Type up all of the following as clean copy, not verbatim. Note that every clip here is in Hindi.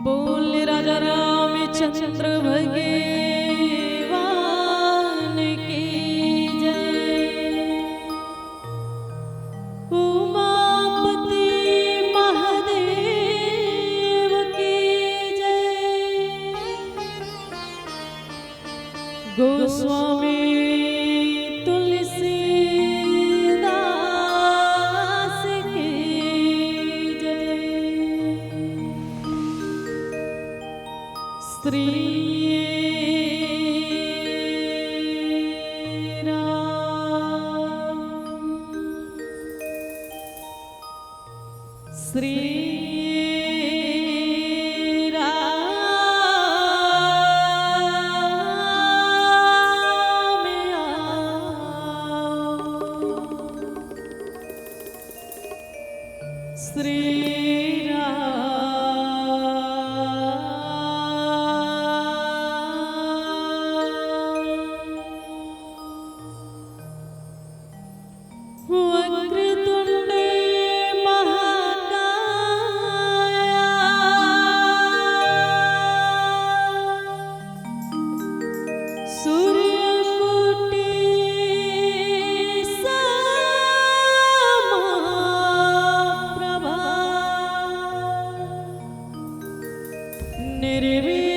बोल राजा रामचंद्र भगवान की जय। उमापति महादेव की जय। गोस्वामी तुलसीदास की जय। श्री राम श्री राम श्री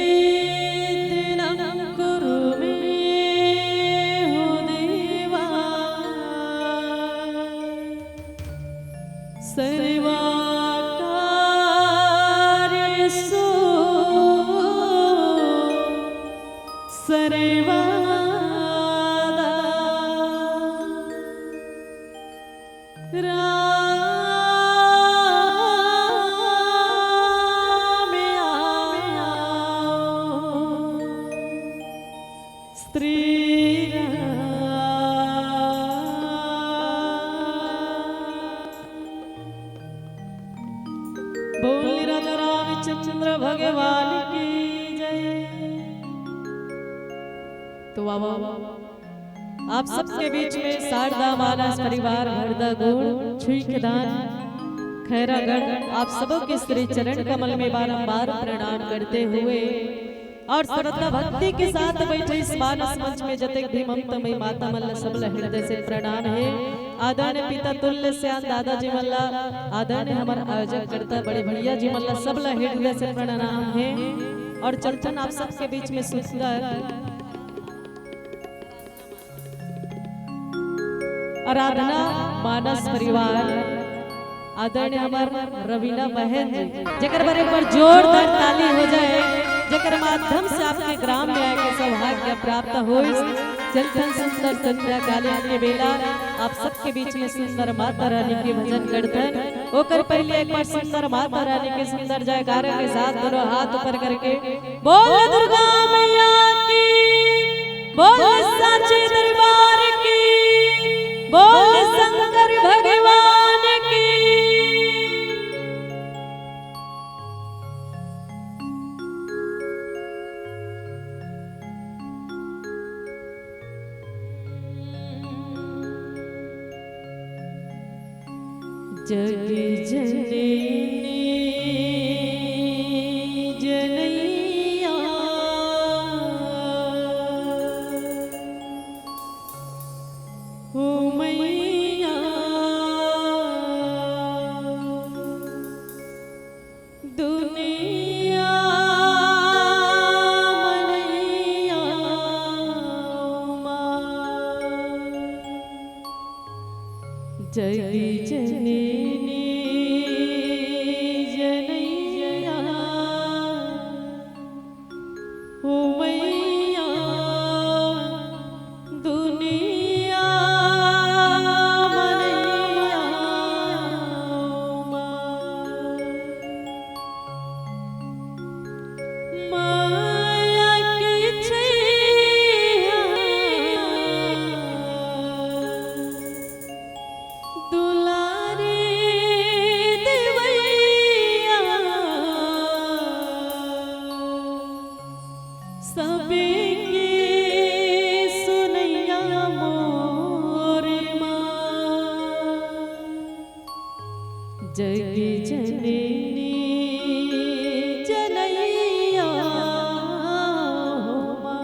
निर्विघ्नं कुरु मे हो देवा। सर्वकार्येषु सर्वदा श्री बोल राजा रामचंद्र भगवान की जय। तो आप सबके बीच में शारदा मानस परिवार हरदा गुण छुई के दान खैरागढ़ आप सबों के श्री चरण कमल में बारंबार प्रणाम करते हुए और श्रद्धा भक्ति के साथ बैठे इस मानस मंच में जतेक भी ममतामयी माता मल्ल सबल हृदय से प्रणाम है। आदरणीय पिता तुल्य से दादाजी मल्ला, आदरणीय हमारे आयोजक करता बड़े भैया जी मल्ला सबल हृदय से प्रणाम है। और चर्चन आप सबके बीच में सुंदर आराधना मानस परिवार आदरणीय हमारे रवीना बहन जी जकर बारे पर जोरदार ताली हो जाए, जकर माध्यम से आपके ग्राम में आके सौभाग्य प्राप्त हो। चलचन सुंदर संध्या कालीन के बेला आप सबके बीच में सुंदर माता रानी के भजन कीर्तन ओकर पहले एक बार सुंदर माता रानी के सुंदर जयकारा के साथ दोनों हाथ ऊपर करके बोल दुर्गा मैया की, बोल साचे दरबार की, बोल शंकर भगवान की। जग जननी जनैया हो मैया दुनिया मनैया जगी जननी जनैया हो मैया दुनिया मनैया माया की छैया दुलारे देवैया सबके सुनैया मोर माँ जगी जननी जनैया हो माँ।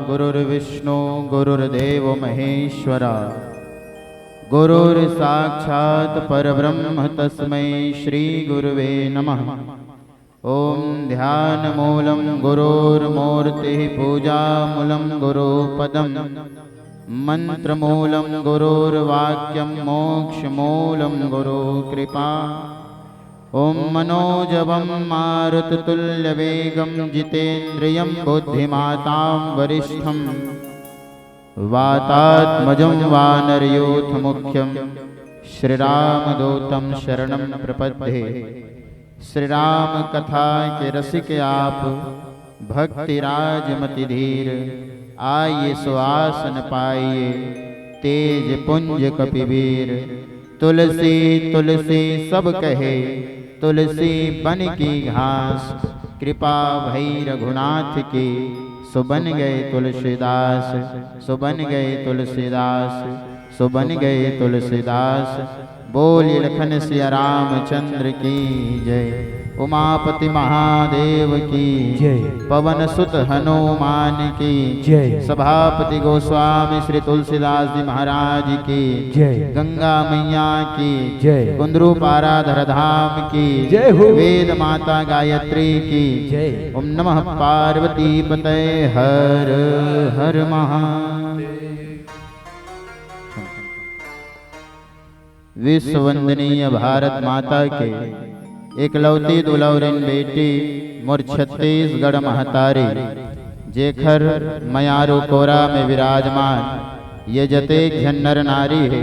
गुरुर्विष्णु गुरुर्देव महेश्वरा गुरुर्साक्षात् परब्रह्म तस्मै श्री गुरुवे नमः। ओम ध्यानमूलं गुरोर्मूर्तिः पूजामूलं गुरुपदं मंत्रमूलं गुरुर्वाक्यं मोक्षमूलं गुरुकृपा। ओम मनोजवं मारुततुल्यवेगं जितेन्द्रियं बुद्धिमतां वरिष्ठं वातात्मजं वानरयूथमुख्यं श्रीरामदूतं शरणं प्रपद्ये। श्री राम कथा के रसिक आप भक्तिराज मति धीर, आइए सुआसन पाइए तेज पुंज कपिवीर। तुलसी तुलसी सब कहे तुलसी बन की घास, कृपा भई रघुनाथ की सो बन गए तुलसीदास। सो बन गए तुलसीदास, सो बन गए तुलसीदास। बोलिए लखन सिया रामचंद्र की जय। उमापति महादेव की जय। पवन सुत हनुमान की जय। सभापति गोस्वामी श्री तुलसीदास जी महाराज की जय। गंगा मैया की जय। कुंदरू पाराधर धाम की जय हो। वेद माता गायत्री की जय। ओम नमः पार्वती पतये हर हर महादेव। विश्व वंदनीय भारत माता के एकलौती दुलौरिन बेटी मोर छत्तीसगढ़ महतारी, जेखर मयारू कोरा में विराजमान ये जते घन्नर नारी है,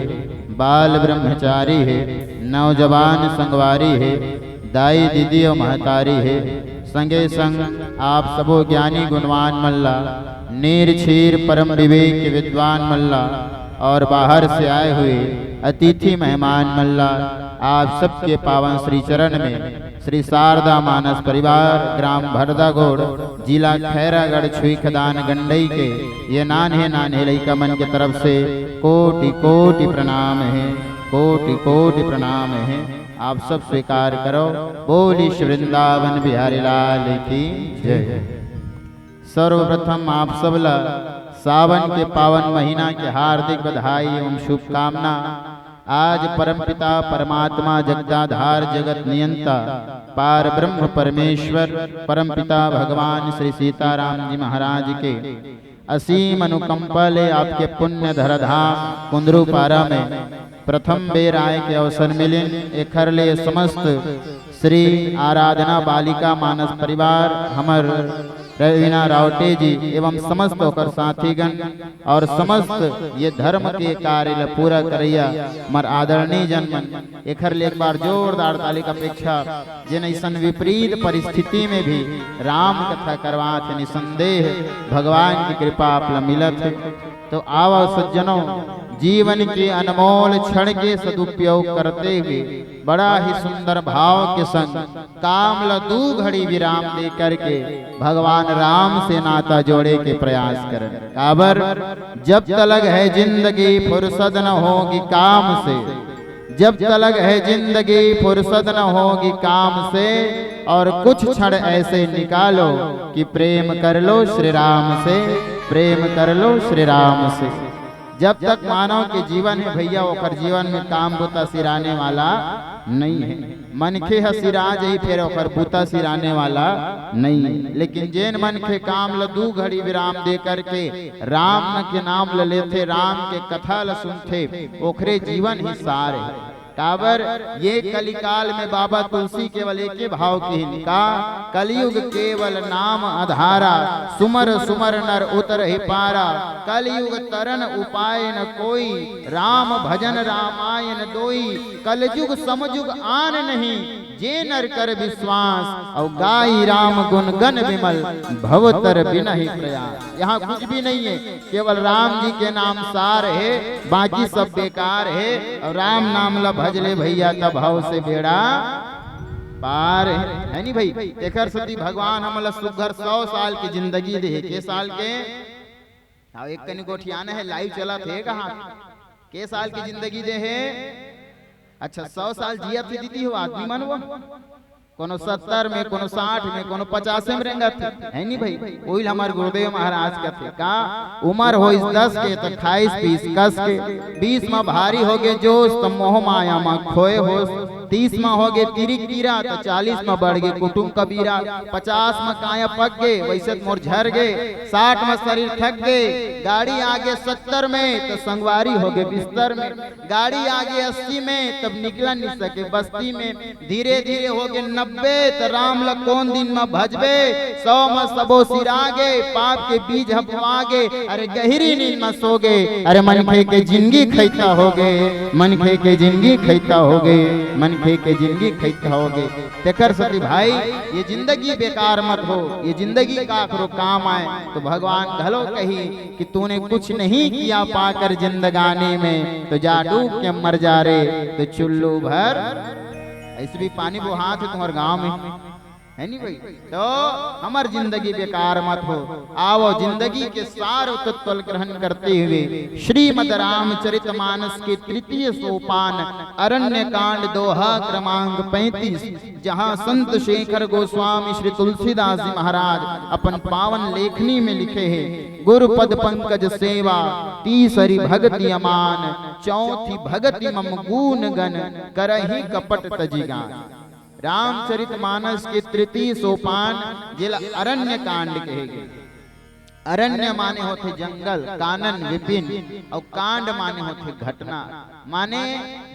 बाल ब्रह्मचारी है, नौजवान संगवारी है, दाई दीदी और महतारी है। संगे संग आप सबो ज्ञानी गुणवान मल्ला, नीर क्षीर परम विवेक विद्वान मल्ला और बाहर से आए हुए अतिथि मेहमान मल्ला, आप सबके पावन श्री चरण में श्री शारदा मानस परिवार ग्राम भरदागोड़ जिला खैरागढ़ छुई खदान गंडई के ये नान्हे नान्हे लइका मन के तरफ से कोटि कोटि प्रणाम है, कोटि कोटि प्रणाम है। आप सब स्वीकार करो। बोली श्री वृंदावन बिहारी लाल की जय। सर्वप्रथम आप सबला सावन के पावन महीना के हार्दिक बधाई एवं शुभकामना। आज परमपिता परमात्मा जगदाधार जगत नियंता पार ब्रह्म परमेश्वर परमपिता भगवान श्री सीताराम जी महाराज के असीम अनुकंपा ले आपके पुण्य धराधाम कुंदरू पारा में प्रथम बेर आय के अवसर मिले। एखर ले समस्त श्री आराधना बालिका मानस परिवार हमर रवीना रावटे जी एवं समस्त होकर साथीगण और समस्त ये धर्म के कार्य पूरा करैया मर आदरणीय जन्म एखर ले एक बार जोरदार ताली का अपेक्षा जिन ऐसन विपरीत परिस्थिति में भी राम कथा करवात निसंदेह भगवान की कृपा आप मिलत। तो आओ सज्जनों, जीवन के अनमोल क्षण के सदुपयोग करते हुए बड़ा ही सुंदर भाव के संग काम ल दू घड़ी विराम दे करके भगवान राम से नाता जोड़े के प्रयास करें। काबर जब तलक है जिंदगी फुर्सत न होगी काम से, जब तलक है जिंदगी फुर्सत न होगी काम से, और कुछ क्षण ऐसे निकालो कि प्रेम कर लो श्री राम से, प्रेम कर लो श्री राम से। जब तक मानव के जीवन है भैया ओकर जीवन में काम बुता सिराने वाला नहीं है। मनखे ह सिरा जाई फिर ओकर बुता सिराने वाला नहीं है। लेकिन जेन मनखे काम ल दू घड़ी विराम दे करके राम के नाम ल लेथे, राम के कथा ल सुनथे, ओखरे जीवन ही सार है। काबर ये कलिकाल में बाबा तुलसी केवल एक भाव की निका, कलयुग केवल नाम आधारा, सुमर सुमर नर उतर ही पारा, कलयुग तरन उपाय न कोई, राम भजन रामायण दोई, कलयुग समजुग आन नहीं, जे नर कर विश्वास, और गाई राम गुण गण विमल, भवतर बिना ही प्रयास। यहाँ कुछ भी नहीं है, केवल राम जी के नाम सार है, बाकी सब बेकार है। और राम नाम ला भजले भैया तब भाव से बेड़ा पार है नहीं भाई। एकर सती भगवान हमला सुघर 100 साल की जिंदगी दे। के साल के एक कनी गोठियाना है लाइव चला थे कहा के साल की जिंदगी दे है। अच्छा 100 साल जिया थे दीदी हो आदमी मन वो कोनो 70 में, कोनो 60 में, कोनो 50 में रेंगत है नहीं भाई। वही हमारे गुरुदेव महाराज का थे का उम्र हो 10 के तो 28 20 कस के, 20 में भारी हो गए जोश तो मोह माया में खोए हो, 30 में हो गए तिरिक कीरा तो 40 में बढ़ गए कुटुंब कबीरा, 50 में काया पक गए वैसे मोर झर गए, 60 में शरीर थक गए, गाड़ी आगे 70 में तो संगवारी हो गए बिस्तर में, गाड़ी आगे 80 में तब निकला नहीं सके बस्ती में, धीरे धीरे हो गए 90 तो राम ल कौन दिन में भजबे, 100 में सबो सिरागे, पाप के बीज हपवागे, अरे गहरी नींद में सो गए, अरे मनखे के जिंदगी खैता हो गए, मनखे के जिंदगी खैता हो गए, मनखे के जिंदगी खैता हो गए। तेकर सती भाई ये जिंदगी बेकार मत हो, ये जिंदगी का आखिरो काम आए तो भगवान घलो कही कि तूने कुछ नहीं किया पाकर जिंदगानी में तो जा डूब के मर जा रे, तो चुल्लू भर ऐसे भी पानी वो हाथ है तुम्हारे गांव में है नहीं भाई। तो हमार जिंदगी बेकार मत हो, आओ जिंदगी के सार तत्व ग्रहण करते हुए श्रीमद रामचरितमानस के 3 सोपान अरण्य कांड दोहा क्रमांक 35 जहां संत शेखर गोस्वामी श्री तुलसीदास जी महाराज अपन पावन लेखनी में लिखे हैं, गुरुपद पंकज सेवा तीसरी भगति अमान, चौथी भगति मम गुण गण करहि कपट तजिगान। रामचरितमानस के 3 सोपान जिला अरण्य कांड कहेगे। अरण्य माने होते जंगल, कानन विपिन, और कांड माने होते घटना, माने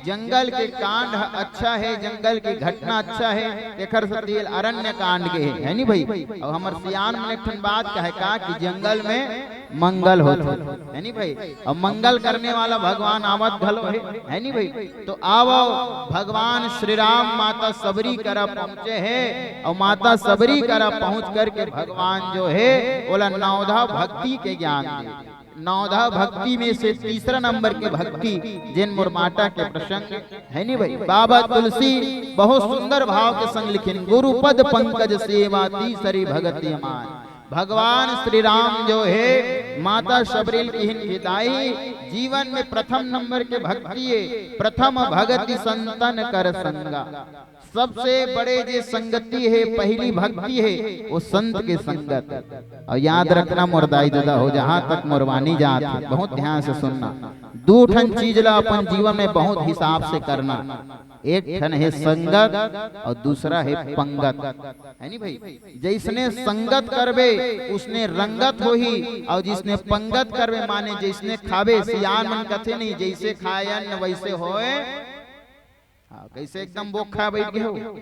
जंगल के कांड अच्छा है, जंगल की घटना अच्छा है, एकर सतील अरण्य कांड के है नहीं भाई। और हमार सियान में एक बात कहे का कि जंगल में मंगल होते है नहीं भाई, और मंगल करने वाला भगवान आवत घलो है नहीं भाई। तो आवो भगवान श्री राम माता सबरी करा पहुँचे है, और माता सबरी करा पहुँच करके भगवान जो है बोला नवधा भक्ति के ज्ञान, नवधा भक्ति में से 3 नंबर के भक्ति जिन मुरमाटा के प्रसंग है नहीं भाई। बाबा तुलसी बहुत सुंदर भाव के संग लिखिन, गुरुपद पंकज सेवा तीसरी भगति अमान। भगवान श्री राम जो है माता शबरील की हिदाई जीवन में प्रथम नंबर के भक्ति है, प्रथम भगति संतन कर संगा। सबसे बड़े जो संगति है पहली भक्ति है वो संत के संगत। और याद रखना मुर्दाई दादा हो जहां तक मुरवानी जात है, बहुत ध्यान से सुनना। 2 ठन चीज ला अपन जीवन में बहुत हिसाब से करना, एक ठन है संगत और दूसरा है पंगत है नहीं भाई। जिसने संगत करबे उसने रंगत होही, और जिसने पंगत करबे माने जिसने खावे सियान मन कथे नहीं, जैसे खायन वैसे होए। हाँ, कैसे एकदम बोखा बैठ गए हो,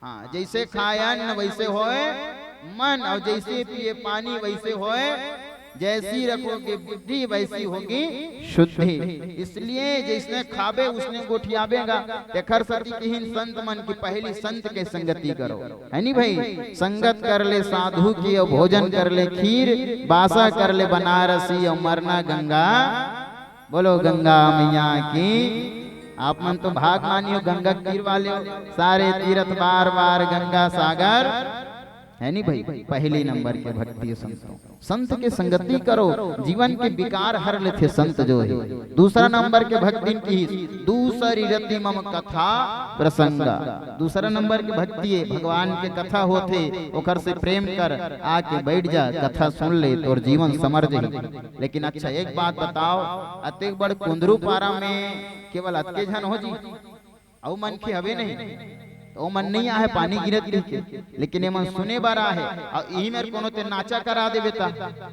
हाँ जैसे खायन वैसे होए मन, और जैसे पिए पानी वैसे होए, जैसी रखोगे बुद्धि वैसी होगी शुद्धि। इसलिए जिसने खाबे उसने गोठियाबेगा। देखर सती की संत मन की पहली संत के संगति करो है नहीं भाई। संगत कर ले साधु की, और भोजन कर ले खीर, बासा कर ले बनारसी, और मरना गंगा। बोलो गंगा मैया की। आप मन तो भाग मानियो गंगा तीर वाले हो, सारे तीर्थ बार बार गंगा सागर है नहीं भाई। पहले नंबर के भक्ति संतों, संत के संगति करो, जीवन के विकार हर लेते संत जो है। दूसरा नंबर के भक्ति की दूसरी रति मम कथा प्रसंगा। दूसरा नंबर की भक्ति है भगवान के कथा होते, ओकर से प्रेम कर, आके बैठ जा, कथा सुन ले तो जीवन समर जाए। लेकिन अच्छा एक बात बताओ, अतेक बड़ कुंदरू पारा में केवल अतके जन हो जी, औ मन के हवे नहीं, तो मन नहीं आहे पानी गिरत रही, लेकिन ये मन सुने बारा है। और यही मेरे कोनो ते नाचा करा दे बेटा,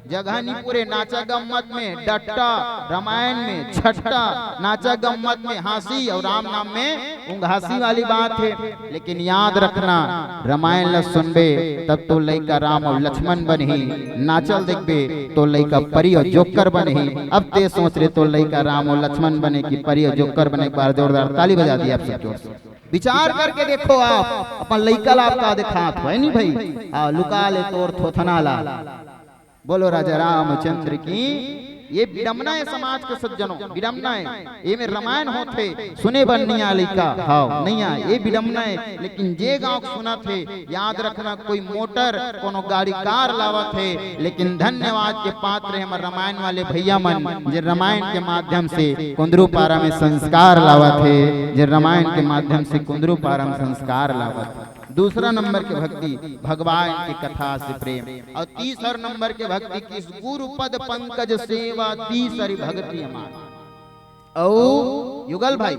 जगह नहीं पूरे नाचा गम्मत में, डट्टा रामायण में, छट्टा नाचा गम्मत में हंसी, और राम नाम में उंघासी वाली बात है। लेकिन याद रखना रामायण ल सुनबे तब तो लइका राम और लक्ष्मण बनही, नाचल देखबे तो लइका परी और जोकर बनही। अब ते सोच रहे तो लइका राम और लक्ष्मण बने की परी और जोकर बने। एक बार जोरदार ताली बजा दी आप सब जोर से। विचार करके देखो आप अपन लइका लाभ का दिखात है नहीं भाई। हाँ लुका ले तोर थोथना ला। बोलो राजा रामचंद्र की। ये विडम्बना है समाज के सज्जनों, विडम्बना है। ये में रामायण होते सुने बन नहीं आ लइका, हाँ नहीं आ, ये विडम्बना है। लेकिन जे गांव सुना थे, याद रखना कोई मोटर कोनो गाड़ी कार लावत है, लेकिन धन्यवाद के पात्र है हमारे रामायण वाले भैया मन, जे रामायण के माध्यम से कुंदरू पारा में संस्कार लावत है, जे रामायण के माध्यम से कुंदरू पारा में संस्कार लावत। दूसरा नंबर के भक्ति भगवान की कथा से प्रेम, और तीसरा नंबर के भक्ति किस गुरु पद पंकज सेवा, तीसरी भक्ति हमारी। ओ युगल भाई,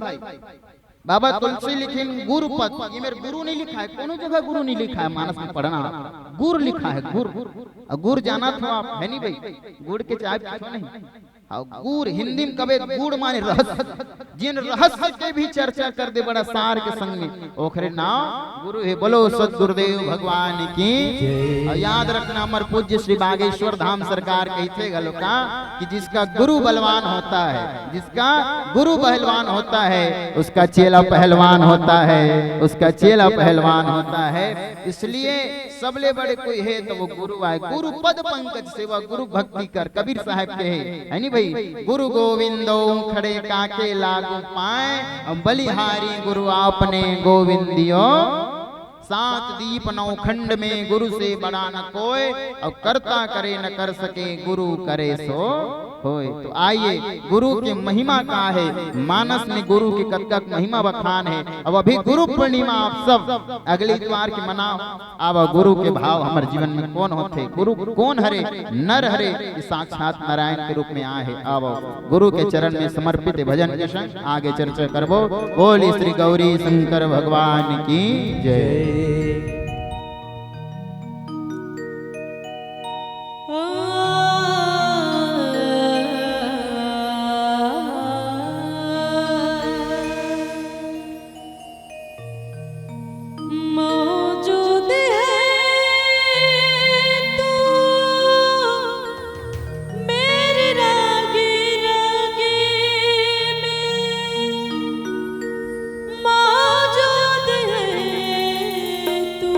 बाबा तुलसी लिखे गुरु पद, ये मेरे गुरु नहीं लिखा है, कोनो जगह गुरु नहीं लिखा है, मानस में पढ़ना गुरु लिखा है, गुरु। गुड़ जाना था आप, है नहीं भाई, गुड़ के चाय पीछो नहीं। गुड़ हिंदी में कबे गुड़ माने रहस्य, जिन रहस्य के भी चर्चा कर दे बड़ा सार के संग में ओखरे नाम गुरु है। बोलो सदगुरुदेव भगवान की। और याद रखना अमर पूज्य श्री बागेश्वर धाम सरकार कहते गलो का कि जिसका गुरु बलवान होता है, जिसका गुरु पहलवान होता है, उसका चेला पहलवान होता है, उसका चेला पहलवान होता है। इसलिए सबले बड़े कोई है तो वो गुरु आए। गुरु पद पंकज सेवा, गुरु भक्ति कर, कबीर साहब के है नहीं भाई। गुरु गोविंदो खड़े काके लागू पाए, बलिहारी गुरु आपने गोविंदियो। सात दीप नौ खंड में गुरु से बड़ा न कोय, और करता करे न कर सके गुरु करे सो होय। तो आइए गुरु की महिमा का है, मानस में गुरु की कतक महिमा बखान है। अब अभी गुरु पूर्णिमा आप सब अगले इतवार की मनाओ। अब गुरु के भाव हमारे जीवन में कौन होते, गुरु कौन हरे, नर हरे साक्षात नारायण के रूप में आए है। अब गुरु के चरण में समर्पित भजन के संग आगे चर्चा करबो। बोली श्री गौरी शंकर भगवान की जय। तू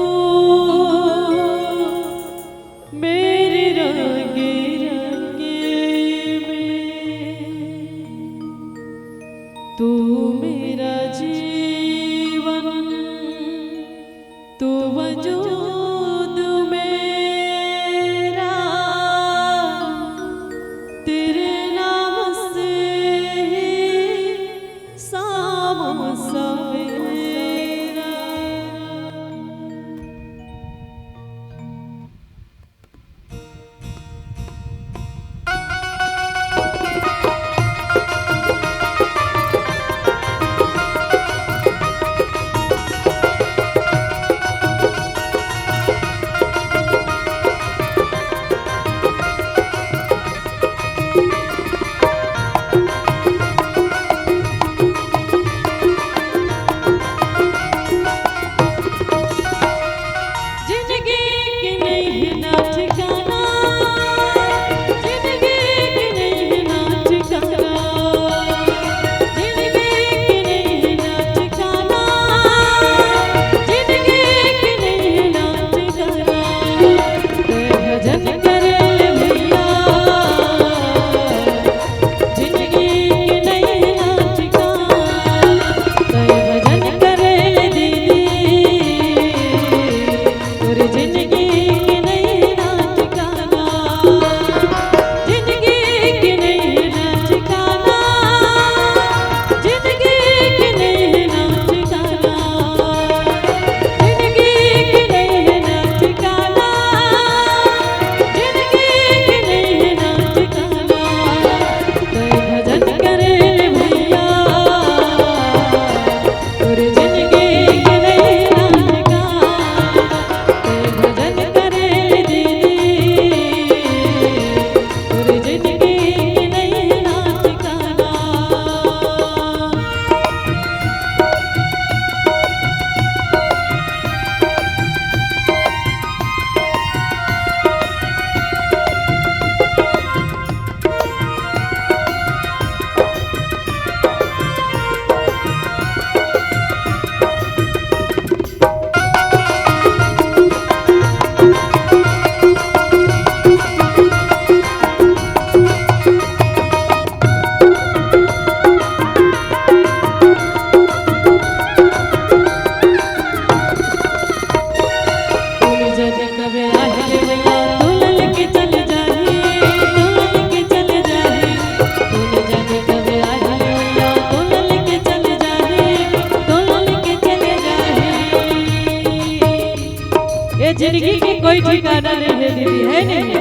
रे दीदी है नहीं,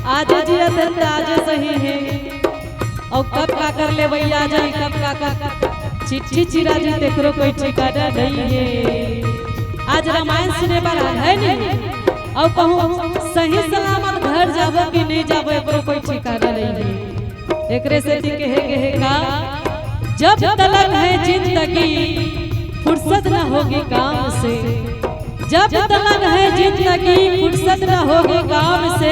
आज जिया धन आज सही है और कब का कर ले भैया जाए कब का चिट्ठी चिरा जी तेकरो कोई ठिकाना नहीं है। आज रामायण सुने पर है नहीं और कहूँ सही सलामत घर जाबो कि नहीं जाबो एकरो कोई ठिकाना नहीं है। एकरे से कहे का जब तलक है जिंदगी फुर्सत न होगी काम से, जब तलक है जिंदगी फुर्सत न होगी काम से,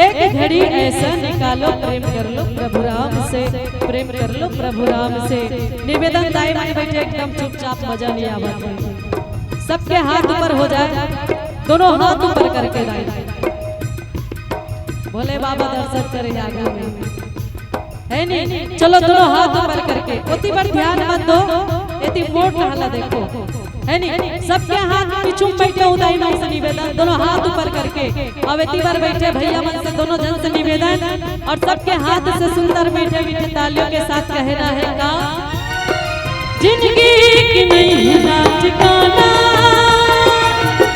एक घड़ी ऐसा निकालो प्रेम कर लो प्रभु राम से, प्रेम कर लो प्रभु राम से। निवेदन दाई माने बैठे एकदम चुपचाप मजा नहीं आवा, सबके हाथ ऊपर हो जाए, दोनों हाथ ऊपर करके दाई बोले बाबा दर्शन करे आगे में है नहीं। चलो दोनों हाथ ऊपर करके ओती पर ध्यान मत दो, एती मोट रहला देखो है नहीं। सबके हाथ पीछू बैठे उदाई नाम से निवेदन, दोनों हाथ ऊपर करके अब एती बार बैठे भैया मन से दोनों जन से निवेदन और सबके हाथ से सुंदर मीठे मीठे तालियों के साथ कहना है का जिंदगी की नहीं है ना ठिकाना,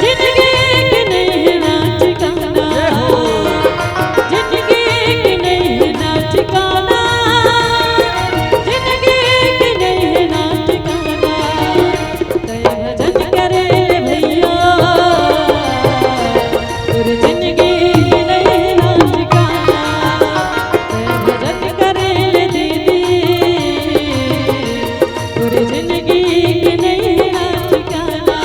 जिंदगी की नहीं है ना ठिकाना, जिंदगी की नहीं है ना ठिकाना, जिंदगी की नहीं है ना ठिकाना। दया भजन करे भैया तेरे जिंदगी की नहीं है ना ठिकाना, दया भजन करे दीदी तेरे जिंदगी की नहीं है ना ठिकाना।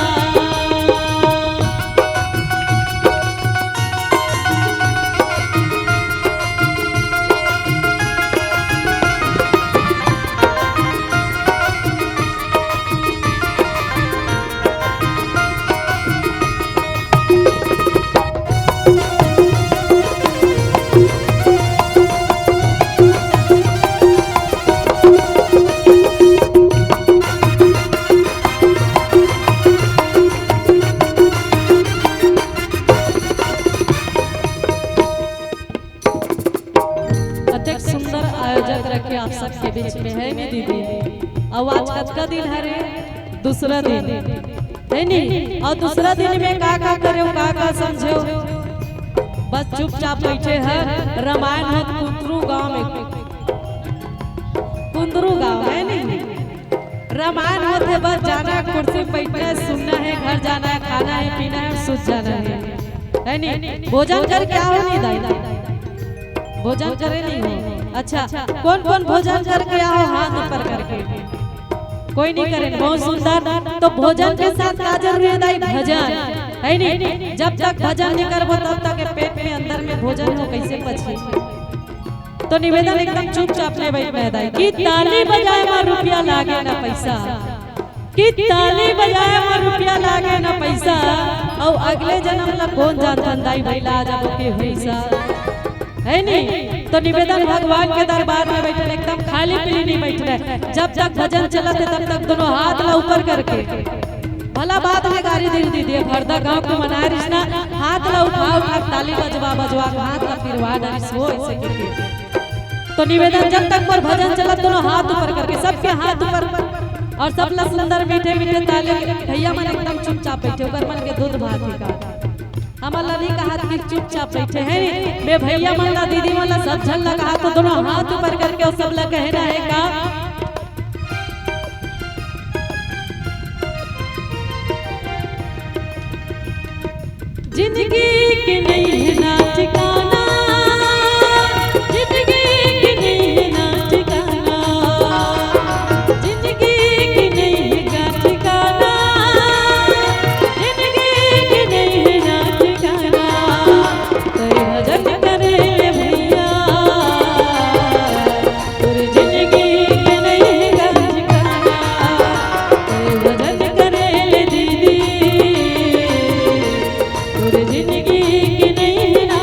अत्यंत सुंदर आयोजक रखे आप सबके बीच में है नहीं दीदी। अब आज का दिन है रे दूसरा दिन है नहीं, और दूसरा दिन में का करे का समझो, बस चुपचाप बैठे हैं। रामायण हो कुंदरू गांव में, कुंदरू गांव है नहीं, रामायण होते बस जाना है कुर्सी बैठना है, सुनना है, घर जाना है, खाना है, पीना है, सुत जाना है नहीं। भोजन कर क्या हो नहीं दाई, भोजन करे नहीं हो। अच्छा कौन कौन भोजन करके आओ हाथ ऊपर करके, कोई नहीं करे, बहुत सुंदर। तो भोजन के साथ का जरूरी है दाई भजन है नहीं। जब तक भजन नहीं करबो तब तक पेट में अंदर में भोजन हो कैसे पचे। तो निवेदन एकदम चुपचाप ले बैठ में दाई कि ताली बजाए में रुपया लागे ना पैसा, कि ताली बजाए में रुपया लागे ना पैसा, और अगले जन्म ला कौन जानता दाई भैला जब के हुईसा है नहीं। तो निवेदन भगवान के दरबार में बैठे एकदम खाली पीली नहीं बैठना, जब तक भजन चलते तब तक दोनों हाथ ला ऊपर करके। भला बात है गाड़ी दिल दीदी भरदा गांव को मना रिश्ना, हाथ ला उठा उठा ताली बजवा बजवा हाथ ला फिरवा ना सो ऐसे करके। तो निवेदन जब तक पर भजन चला दोनों हाथ ऊपर करके, सबके हाथ ऊपर और सब ला सुंदर मीठे मीठे ताली। भैया मन एकदम चुपचाप बैठे ऊपर मन के दूध भात का हमार लड़ी का हाथ की चुपचाप बैठे हैं। मैं भैया मन ला दीदी मन ला सब झल लगा हाथ, तो दोनों हाथ ऊपर करके और सब ला कहना है का जिंदगी की नहीं है ना ठिकाना, जिंदगी की नहीं है ना ठिकाना, जिंदगी की नहीं है ना ठिकाना, जिंदगी की नहीं है ना ठिकाना। तेरे भजन करे भैया तेरे जिंदगी की नहीं है ना ठिकाना, तेरे भजन करे दीदी तेरे जिंदगी की नहीं है ना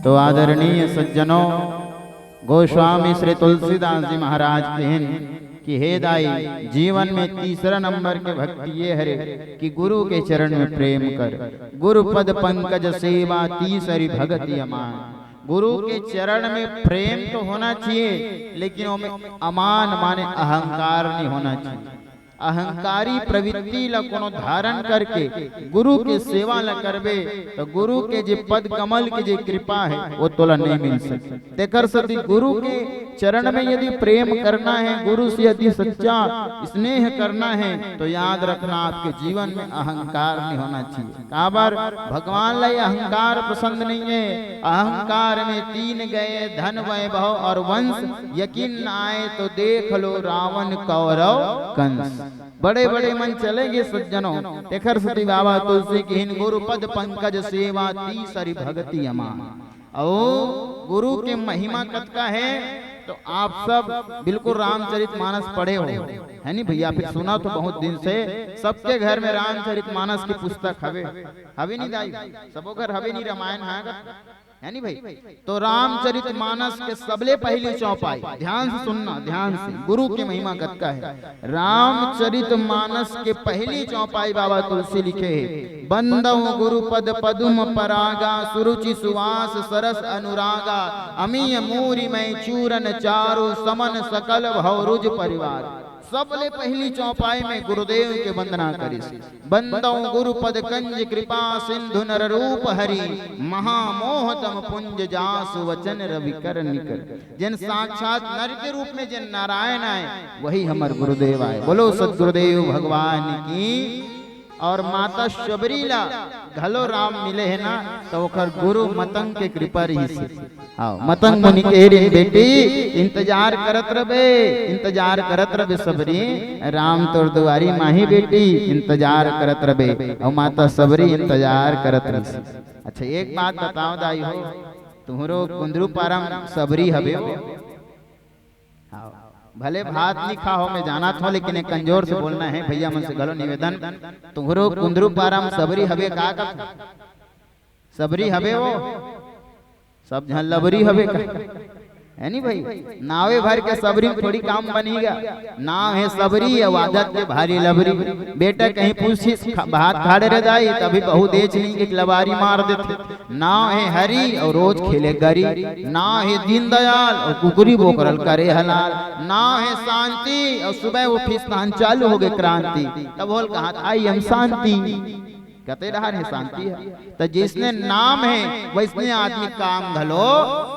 तो आदरणीय सज्जनों, गोस्वामी श्री तुलसीदास जी महाराज कहन कि हे दाई, जीवन में तीसरा नंबर के भक्ति ये है कि गुरु के चरण में प्रेम कर। गुरु पद पंकज सेवा तीसरी भगति अमान। गुरु के चरण में प्रेम तो होना चाहिए, लेकिन उसमें अमान माने अहंकार नहीं होना चाहिए। अहंकारी प्रवृत्ति ला कोनो धारण करके गुरु के सेवा ला करबे तो गुरु के जे पद कमल की जे कृपा है वो तोला नहीं मिल सकती। तेकर सती गुरु के चरण में यदि प्रेम करना है, गुरु से यदि सच्चा स्नेह करना है, तो याद रखना आपके जीवन में अहंकार नहीं होना चाहिए। काबर भगवान ला अहंकार पसंद नहीं है। अहंकार में तीन गए, धन वैभव और वंश, यकीन न आए तो देख लो रावण कौरव कंस। बड़े बड़े मन चलेंगे सज्जनों। तेखर सती बाबा तुलसी की हिन गुरु पद पंकज सेवा तीसरी भगति अमान। और गुरु के महिमा कत का है तो आप सब बिल्कुल रामचरितमानस पढ़े हो, है नहीं भैया? फिर सुना तो बहुत दिन से सबके घर में रामचरितमानस की पुस्तक हवे नहीं दाई, सबो घर हवे नहीं रामायण है नहीं भाई? तो रामचरितमानस के सबले पहली चौपाई, ध्यान से सुनना, ध्यान से, गुरु की महिमा कत का है। रामचरितमानस के पहली चौपाई बाबा तुलसी लिखे है, बंदव गुरु पद पदुम परागा, सुरुचि सुवास सरस अनुरागा, अमीय मूरी में चूरन चारु, समन सकल भवरुज परिवार। सबले पहली चौपाई में गुरुदेव के वंदना करी। बंदौ गुरु पद कंज कृपा सिंधु नर रूप हरि, महामोहतम पुंज जासु वचन रवि कर निकर। जिन साक्षात नर के रूप में जिन नारायण आए वही हमार गुरुदेव आए। बोलो सदगुरुदेव भगवान की। और माता शबरी ला घलो राम मिले है ना तो ओकर गुरु मतंग के कृपा रही से। हाँ, मतंग मुनि के रे बेटी इंतजार करत रबे सबरी, राम तोर दुआरी माही बेटी इंतजार करत रबे। और माता सबरी इंतजार करत रही। अच्छा एक बात बताओ दाई हो, तुम्हारो कुंदरू पारम सबरी हवे हो? हाँ, भले भात नहीं खाओ मैं जाना था, लेकिन एक कंजोर से बोलना है भैया, मन से गलो निवेदन, तुम्हारो कुंदरू पारम सबरी हवे का? सबरी हवे वो सब झन लबरी हवे का? है नहीं भाई? नावे भर के सबरी थोड़ी काम बनेगा। नाव है सबरी और आदत के भारी लबरी। बेटा कहीं पूछी भात खाड़े रह जाए तभी बहु देच नहीं के लबारी मार देते। नाव है हरी और रोज खेले गरी। नाव है दीनदयाल और कुकुरी बोकरल करे हलाल। नाव है शांति और सुबह उठी स्नान चालू हो गए क्रांति। तब बोल कहा आई हम शांति कहते रहा है शांति है। तो जिसने नाम है वैसने आदमी काम घलो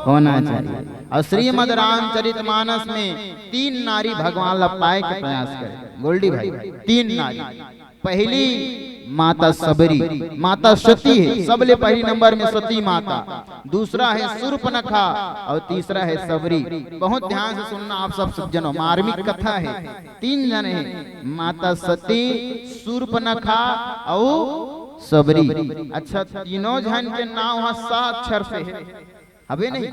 होना चाहिए। और श्रीमद रामचरितमानस में तीन नारी भगवान ला पाए के प्रयास करे। गोल्डी भाई, तीन नारी। पहली माता सबरी, माता सती है, सबले पहली नंबर में सती माता। दूसरा है शूर्पणखा और तीसरा है सबरी। बहुत ध्यान से सुनना आप सब सज्जनों, मार्मिक कथा है। तीन जन है, माता सती, शूर्पणखा और सबरी। अच्छा, तीनों जन के नाम वहां 7 अक्षर से है, हवे नहीं?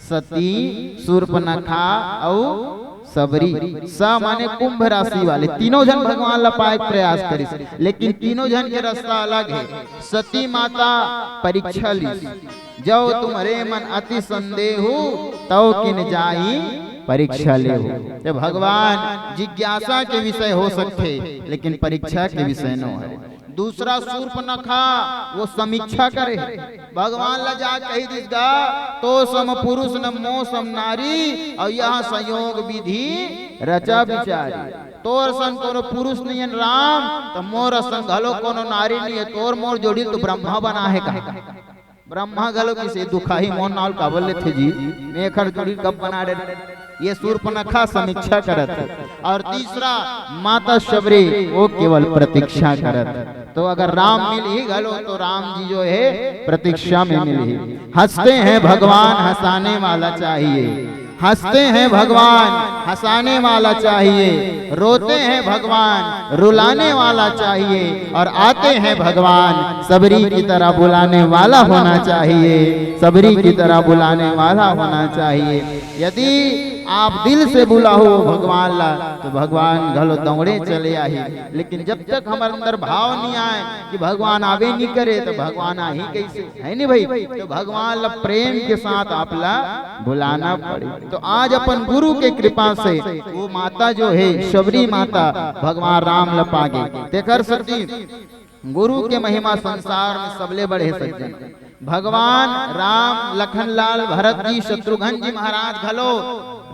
सती, शूर्पणखा और सबरी। स माने कुंभ राशि वाले। तीनों जन भगवान ला पाए प्रयास करी, लेकिन तीनों जन के रास्ता अलग है। सती माता परीक्षा ली, जो तुम्हारे मन अति संदेह तो किन जाई परीक्षा ले हो। तो भगवान जिज्ञासा के विषय हो सकते, लेकिन परीक्षा के विषय न है। दूसरा शूर्पणखा, वो समीक्षा करे। भगवान ला जा कही दिसगा तो सम पुरुष न मो सम नारी, और यहाँ संयोग विधि रचा विचारी। तोर सन कोनो पुरुष नहीं है राम, तो मोर सन घलो कोनो नारी नहीं है। तोर मोर जोड़ी तो ब्रह्मा बना है का? ब्रह्मा गलो किसे दुखाही मोन नाल का बोले थे जी, मेखर जोड़ी कब बना दे? ये शूर्पणखा समीक्षा करत। और तीसरा माता शबरी, वो केवल प्रतीक्षा करत। तो अगर राम मिल ही गलो तो राम जी जो है प्रतीक्षा में मिल ही। हंसते हैं भगवान, हंसाने वाला चाहिए। हंसते हैं भगवान, हंसाने वाला चाहिए। रोते हैं भगवान, रुलाने वाला चाहिए। और आते हैं भगवान, सबरी की तरह बुलाने वाला होना चाहिए। सबरी की तरह बुलाने वाला होना चाहिए। यदि आप दिल से बुलाओ भगवान ला तो भगवान घलो दौड़े चले आई। लेकिन जब तक हमारे अंदर भाव नहीं आए कि भगवान आवे नहीं करे तो भगवान आ ही कैसे, है नहीं भाई। तो भगवान ला प्रेम के साथ आप ला बुलाना पड़े। तो आज अपन गुरु के कृपा से वो माता जो है शबरी माता भगवान राम ला पागे। तेकर सती गुरु के महिमा संसार में सबले बड़े सज्जन भगवान राम, लखनलाल, भरत जी, शत्रुघ्न जी महाराज घलो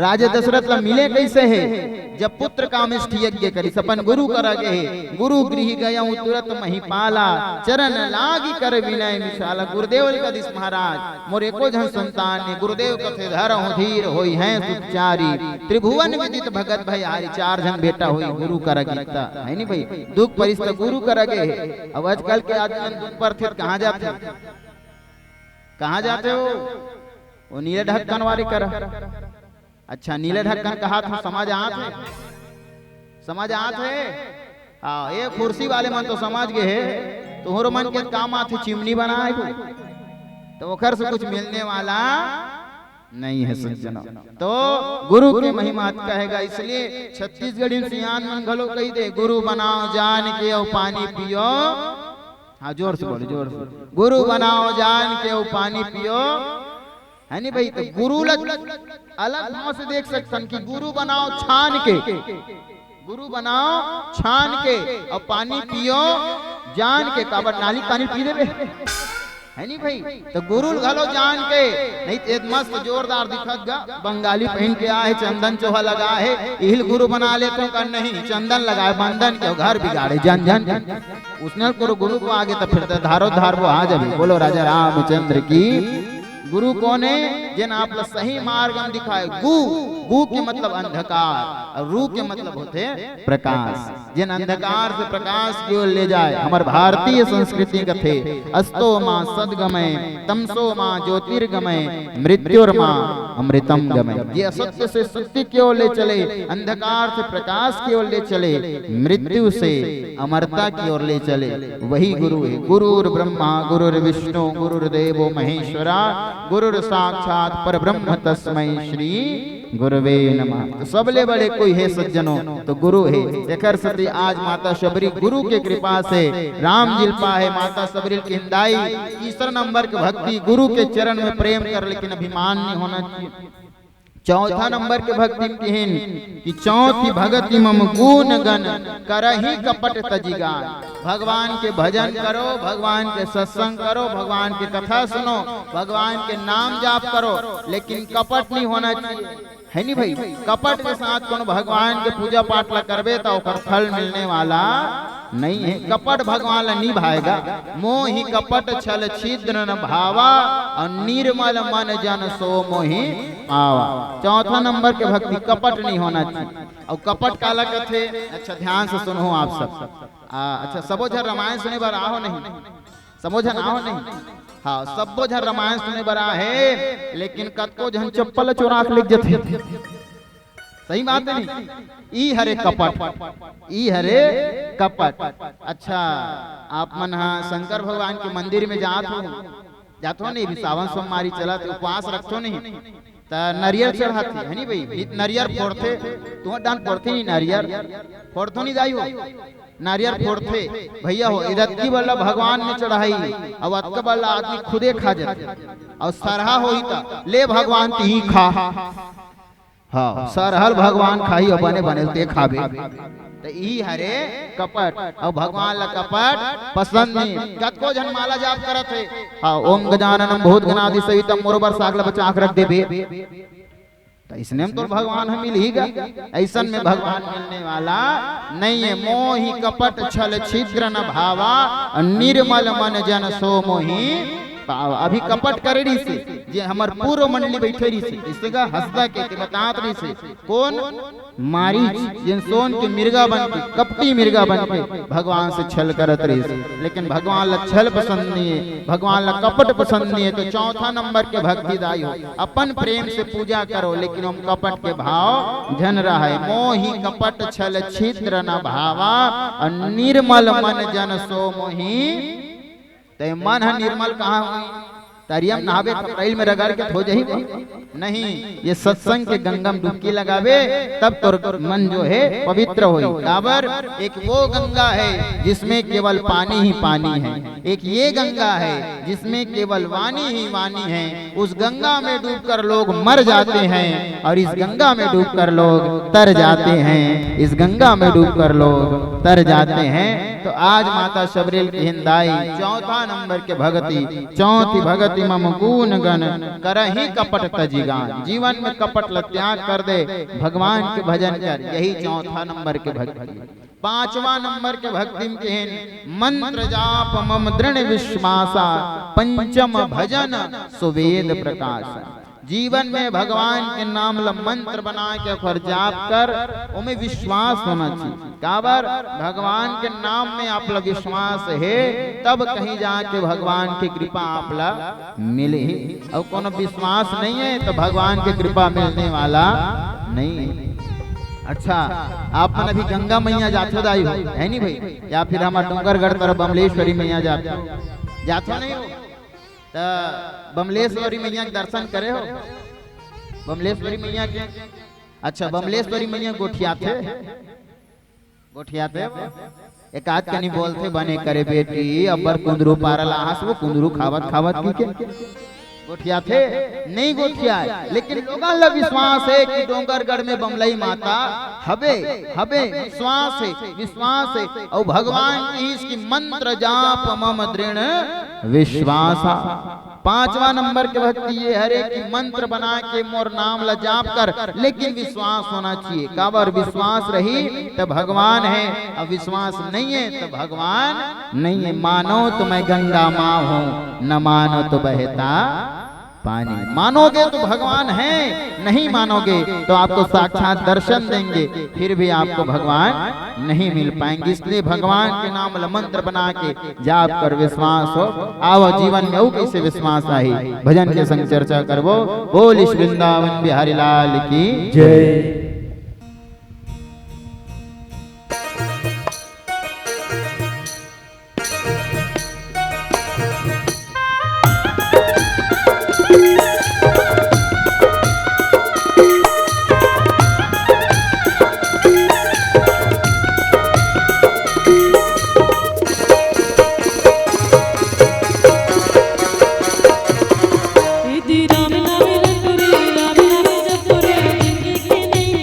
राजा दशरथ ला मिले कैसे है जब पुत्र कामिष्ठ यज्ञ करी सपन गुरु कर गे है। गुरु गृह गया तुरंत महिपाला, चरण लागी कर विनय विशाला। गुरुदेव कदिस महाराज मोर एको जन संतान ने गुरुदेव कथे धरहु धीर होई हैं सुचारी। त्रिभुवन विदित भगत भय हारी, चार जन बेटा होई गुरु कर गीता, है नहीं भाई। दुख परिस्थिति गुरु कर गे है। अब आजकल के आदमी दुख पर थे कहाँ जाते, कहाँ जाते हो? वो नीले ढक्कन वाली कर। अच्छा नीले ढक्कन कहा था समझ आत है, समझ आत है। हाँ ये कुर्सी वाले मन तो समझ गए है। तुम्हारे मन के काम आते चिमनी बनाए तो ओखर से कुछ मिलने वाला नहीं है सज्जनों। तो गुरु की महिमा कहेगा, इसलिए छत्तीसगढ़ी सियान मन घलो कही दे गुरु बनाओ जान के और पानी पियो। हाँ जोर से बोलो, जोर से। गुरु बनाओ जान के और पानी पियो, है नहीं भाई। तो गुरु अलग भाव से देख सकते कि गुरु बनाओ छान के, गुरु बनाओ छान के और पानी पियो जान के। काबर नाली पानी पी देवे, है नहीं भाई। तो गुरु घलो जान के, नहीं तो मस्त जोरदार दिखत गा बंगाली पहन के आए, चंदन चोहा लगा है, इहिल गुरु बना लेते कर नहीं चंदन लगाए बंधन के घर बिगाड़े जन जन। उसने गुरु को आगे तो फिर धारो धार वो आ जाए। बोलो राजा रामचंद्र की। गुरु कौन है? जिन आप सही मार्ग में दिखाए। गु गु के मतलब अंधकार और रू के मतलब होते प्रकाश। जिन अंधकार से प्रकाश की ओर ले जाए। हमारे भारतीय संस्कृति कथे अस्तो माँ सदगमय, तमसो माँ ज्योतिर्गमय, मृत्युर्मा अमृतम गमय। ये असत्य से सत्य की ओर ले चले, अंधकार से प्रकाश की ओर ले चले, मृत्यु से अमरता की ओर ले चले, वही गुरु है। गुरुर ब्रह्मा गुरुर विष्णु गुरुर्देवो महेश्वरा, गुरुर साक्षात परब्रह्म तस्मै श्री गुरुवे नमः। तो सबले बड़े कोई है सज्जनों तो गुरु है। एकर सती आज माता शबरी गुरु के कृपा से राम जिल पाए। माता शबरी की हिंदाई तीसरा नंबर की भक्ति, गुरु के चरण में प्रेम कर, लेकिन अभिमान नहीं होना चाहिए। चौथा नंबर के भक्ति किहिन कि चौथी भगति मम गुण गण करही कपट तजिगान। भगवान के भजन करो, भगवान के सत्संग करो, भगवान की कथा सुनो, भगवान के नाम जाप करो, लेकिन कपट नहीं होना चाहिए, है नहीं भाई। कपट के साथ कौन भगवान के पूजा पाठ ला करबे तो फल मिलने वाला नहीं है। कपट भगवान ला नहीं भाएगा। मोहि कपट छल छिद्र न भावा और निर्मल मन जन सो मोहि आवा। चौथा नंबर के भक्ति कपट नहीं होना चाहिए। और कपट काला कथे, अच्छा ध्यान से सुनो आप सब। अच्छा सबो झर रामायण सुने बर आहो नहीं, सबो झन आहो नहीं। हाँ सबो झन रामायण सुने बर आहे, लेकिन कतको झन चप्पल चोरा के लिख जथे। सही बात है नहीं। ई हरे कपट, ई हरे कपट। अच्छा आप मन हाँ शंकर भगवान के मंदिर में जात हो नहीं, भी सावन सोमवारी चला तो उपवास रखो नहीं, नरियर चढ़ाती है नहीं भाई। नरियर फोड़ते तुम डांट फोड़ते नहीं, नरियर फोड़तो नहीं जाई हो, नारियल फोड़ते भैया हो। इदत्ती वाला भगवान ने चढ़ाई और अतका वाला आदमी खुदे खा जाते और सरहा होई ता ले भगवान ती खा। हाँ सरहल भगवान खाई और बने बने ते खाबे। तो ई हरे कपट और भगवान ला कपट पसंद नहीं। कतको जन माला जाप करत है। हाँ ओम गजाननम भूतगणादि सहितम मोरबर सागला बचा आंख रख देबे, तो इसने तो भगवान हम मिल ही गया। ऐसा में भगवान मिलने वाला नहीं है। मोहि कपट छल छिद्र न भावा, निर्मल मन जन सो मोहि पावा। अभी कपट करे रही से जे हमार पूर्व मंडली बैठे रही से, इसका हंसदा के बतात रही से कौन मारीच जिन सोन के मिर्गा बन के, कपटी मिर्गा बन के भगवान से छल करत रही से। लेकिन भगवान ला छल पसंद नहीं है, भगवान ला कपट पसंद नहीं है। तो चौथा नंबर के भक्ति दाई हो, अपन प्रेम से पूजा करो, लेकिन हम कपट के भाव झन रहा है। मोहि कपट छल छिद्र न भावा, निर्मल मन जन सो मोहि। तो मन है निर्मल कहाँ हुई? तरियम नहावे कपड़ाइल में रगड़ के हो जाही नहीं, ये सत्संग के गंगा में डुबकी लगावे तब तो मन जो है पवित्र होई। काबर एक वो गंगा है जिसमें केवल पानी ही पानी है, एक ये गंगा है जिसमें केवल वाणी ही वाणी है। उस गंगा में डूबकर लोग मर जाते हैं और इस गंगा में डूबकर लोग तर जाते हैं, इस गंगा में डूबकर लोग तर जाते हैं। तो आज माता शबरील की हिंदाई चौथा नंबर के भगति, चौथी भगति मम गुण गण करहि कपट तजिगान। जीवन में कपट त्याग कर दे, भगवान के भजन कर, यही चौथा नंबर के भक्ति। पांचवा नंबर के भक्ति में मंत्र जाप मम दृढ़ विश्वासा, पंचम भजन सुवेद प्रकाश। जीवन में भगवान के नाम मंत्र बना के और जाप कर उमें विश्वास होना चाहिए। काबर भगवान के नाम में आपला विश्वास है तब कहीं जाके भगवान की कृपा आपला मिले ही। और कोनो विश्वास नहीं है तो भगवान की कृपा मिलने वाला नहीं है। अच्छा, आप मन अभी गंगा मैया जाते दाई हो है नहीं भाई, या फिर हमारे डूंगरगढ़ तरफ बमलेश्वरी मैया जाते नहीं हो तो बमलेश्वरी मैया के दर्शन करे हो? बमलेश्वरी मैया के, अच्छा बमलेश्वरी मैया गोठियाते गोठियाते एक आध कनी बोलते बने करे बेटी अबर कुंदरू पारल आहस, वो कुंदरू खावत खावत की के गोठिया थे नहीं गोठिया, लेकिन लोगों ला विश्वास है कि डोंगरगढ़ में बमलई माता हबे हबे, विश्वास है विश्वास है। और भगवान की इसकी मंत्र जाप मम दृढ़ विश्वासा। पांचवा नंबर के भक्ति ये हरे की मंत्र बना के मोर नाम ला जाप कर, लेकिन विश्वास होना चाहिए। काबर विश्वास रही तो भगवान है, अब विश्वास नहीं है तो भगवान नहीं है। मानो तो मैं गंगा माँ हूँ, न मानो तो बहता पानी। मानोगे तो भगवान है, नहीं मानोगे तो आपको साक्षात दर्शन देंगे, फिर भी आपको भगवान नहीं मिल पाएंगे। इसलिए भगवान के नाम मंत्र बना के जाप कर विश्वास हो। आओ जीवन में वो कैसे विश्वास आई, भजन के संग चर्चा करवो। बोल वृंदावन बिहारी लाल की जय। राम नाम जप रे, जिंदगी के नहीं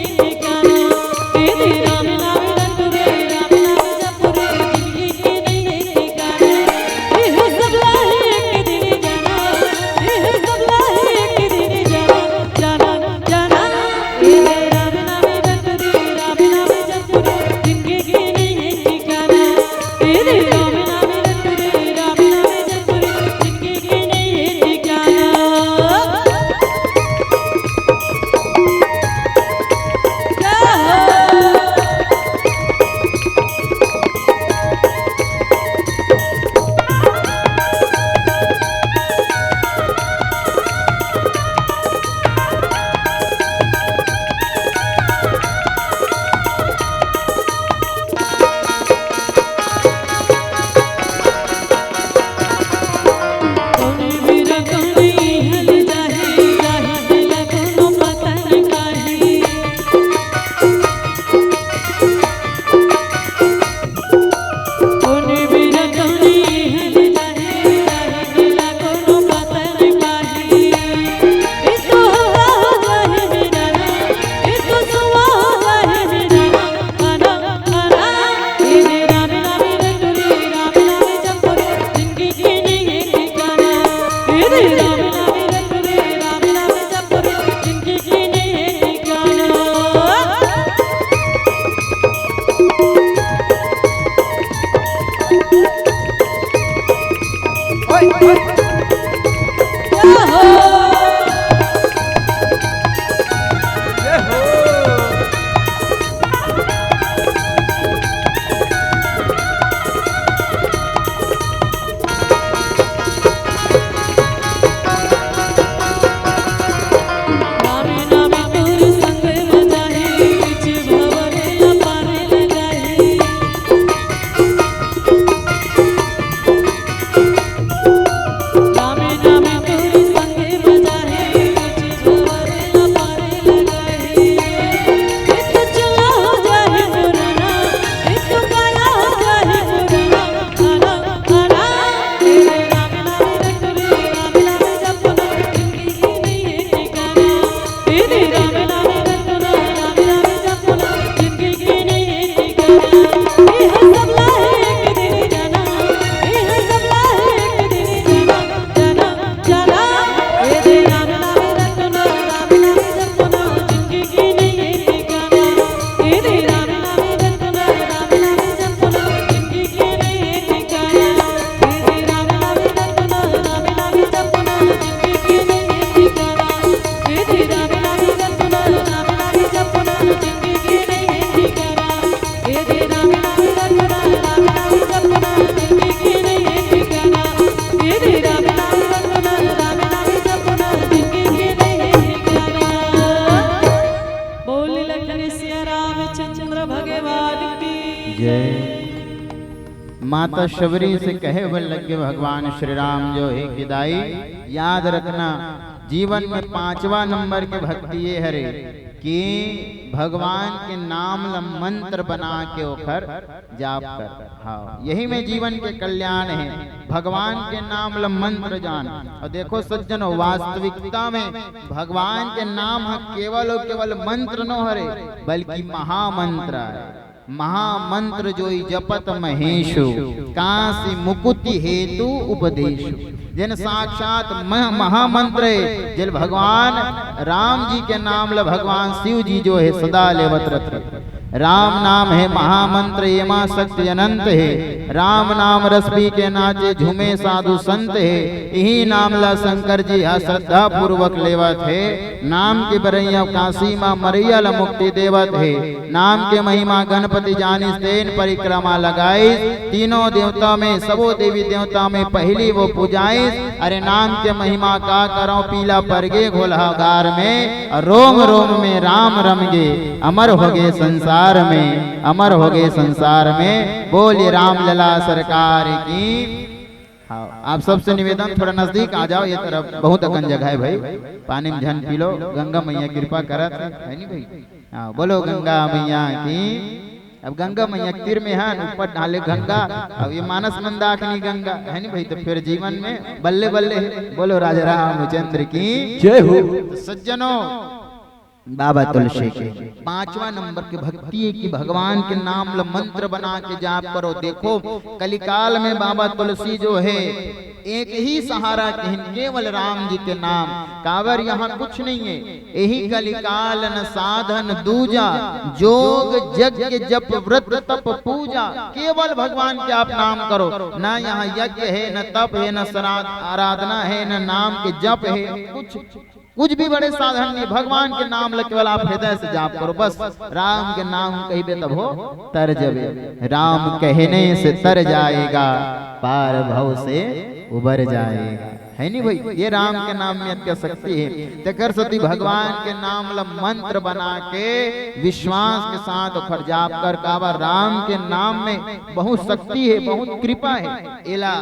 जय। माता शबरी से कहे वल्लभ भगवान श्री राम जो है किदाई, याद रखना जीवन में 5वां नंबर की भक्ति ये हरे कि भगवान के नाम मंत्र बना के ओखर जाप कर। हाँ, यही में जीवन के कल्याण है, भगवान के नाम मंत्र जान। और देखो सज्जनों, वास्तविकता में भगवान के नाम केवल और केवल मंत्र न हरे बल्कि महामंत्र है। महामंत्र जोई जपत महेशु, काशी मुकुति हेतु उपदेशु। जिन साक्षात महामंत्र है, जिन भगवान राम जी के नाम ल भगवान शिव जी जो है सदा लेवत रहते। राम नाम है महामंत्र, एमा शक्ति अनंत है। राम नाम रस पी के नाचे झूमे साधु संत है। यही नाम ला शंकर जी श्रद्धा पूर्वक लेवत है। नाम के बरैया काशी माँ मरैया ला मुक्ति देवत है। नाम के महिमा गणपति जानिस तेन परिक्रमा लगाइस। तीनों देवता में सबो देवी देवता में पहली वो पूजाइस। अरे नाम के महिमा का करो पीला परगे घोलहागार में, रोम रोम में राम रमगे अमर होगे संसार में, अमर हो गए संसार में। बोलिए राम लला सरकार की। हाँ, आप सबसे निवेदन थोड़ा नजदीक आ जाओ, ये तरफ बहुत अगन जगह है भाई, पानी में झन पी लो, गंगा मैया कृपा करत है नहीं भाई। हाँ, बोलो गंगा मैया की। अब गंगा मैया तीर में है, ऊपर ढाले गंगा, अब ये मानस मंदाकिनी गंगा है नहीं भाई, तो फिर जीवन में बल्ले बल्ले है। बोलो राजा रामचंद्र की जय हो। सज्जनों, बाबा तुलसी के 5वां नंबर की भक्ति है कि भगवान के नाम ल मंत्र बना के जाप करो। देखो कलिकाल में बाबा तुलसी जो है एक ही सहारा कहन, केवल राम जी के नाम। कावर यहाँ कुछ नहीं है, यही कलिकाल न साधन दूजा, जोग यज्ञ जप व्रत तप पूजा। केवल भगवान के आप नाम करो, ना यहाँ यज्ञ है, न तप है, न श्राद्ध आराधना है, न नाम के जप है, कुछ भी बड़े साधन नहीं। भगवान के नाम ल केवल आप हृदय से जाप करो बस। राम के नाम कहिबे तब हो तर जबे, राम कहने से तर जाएगा, पार भव से उबर जाएगा, है नहीं भाई। ये राम के नाम में अत्य शक्ति है। तकर सती भगवान के नाम ल मंत्र बना के विश्वास के साथ उखर जाप कर काबा। राम के नाम में बहुत शक्ति है, बहुत कृपा है। एला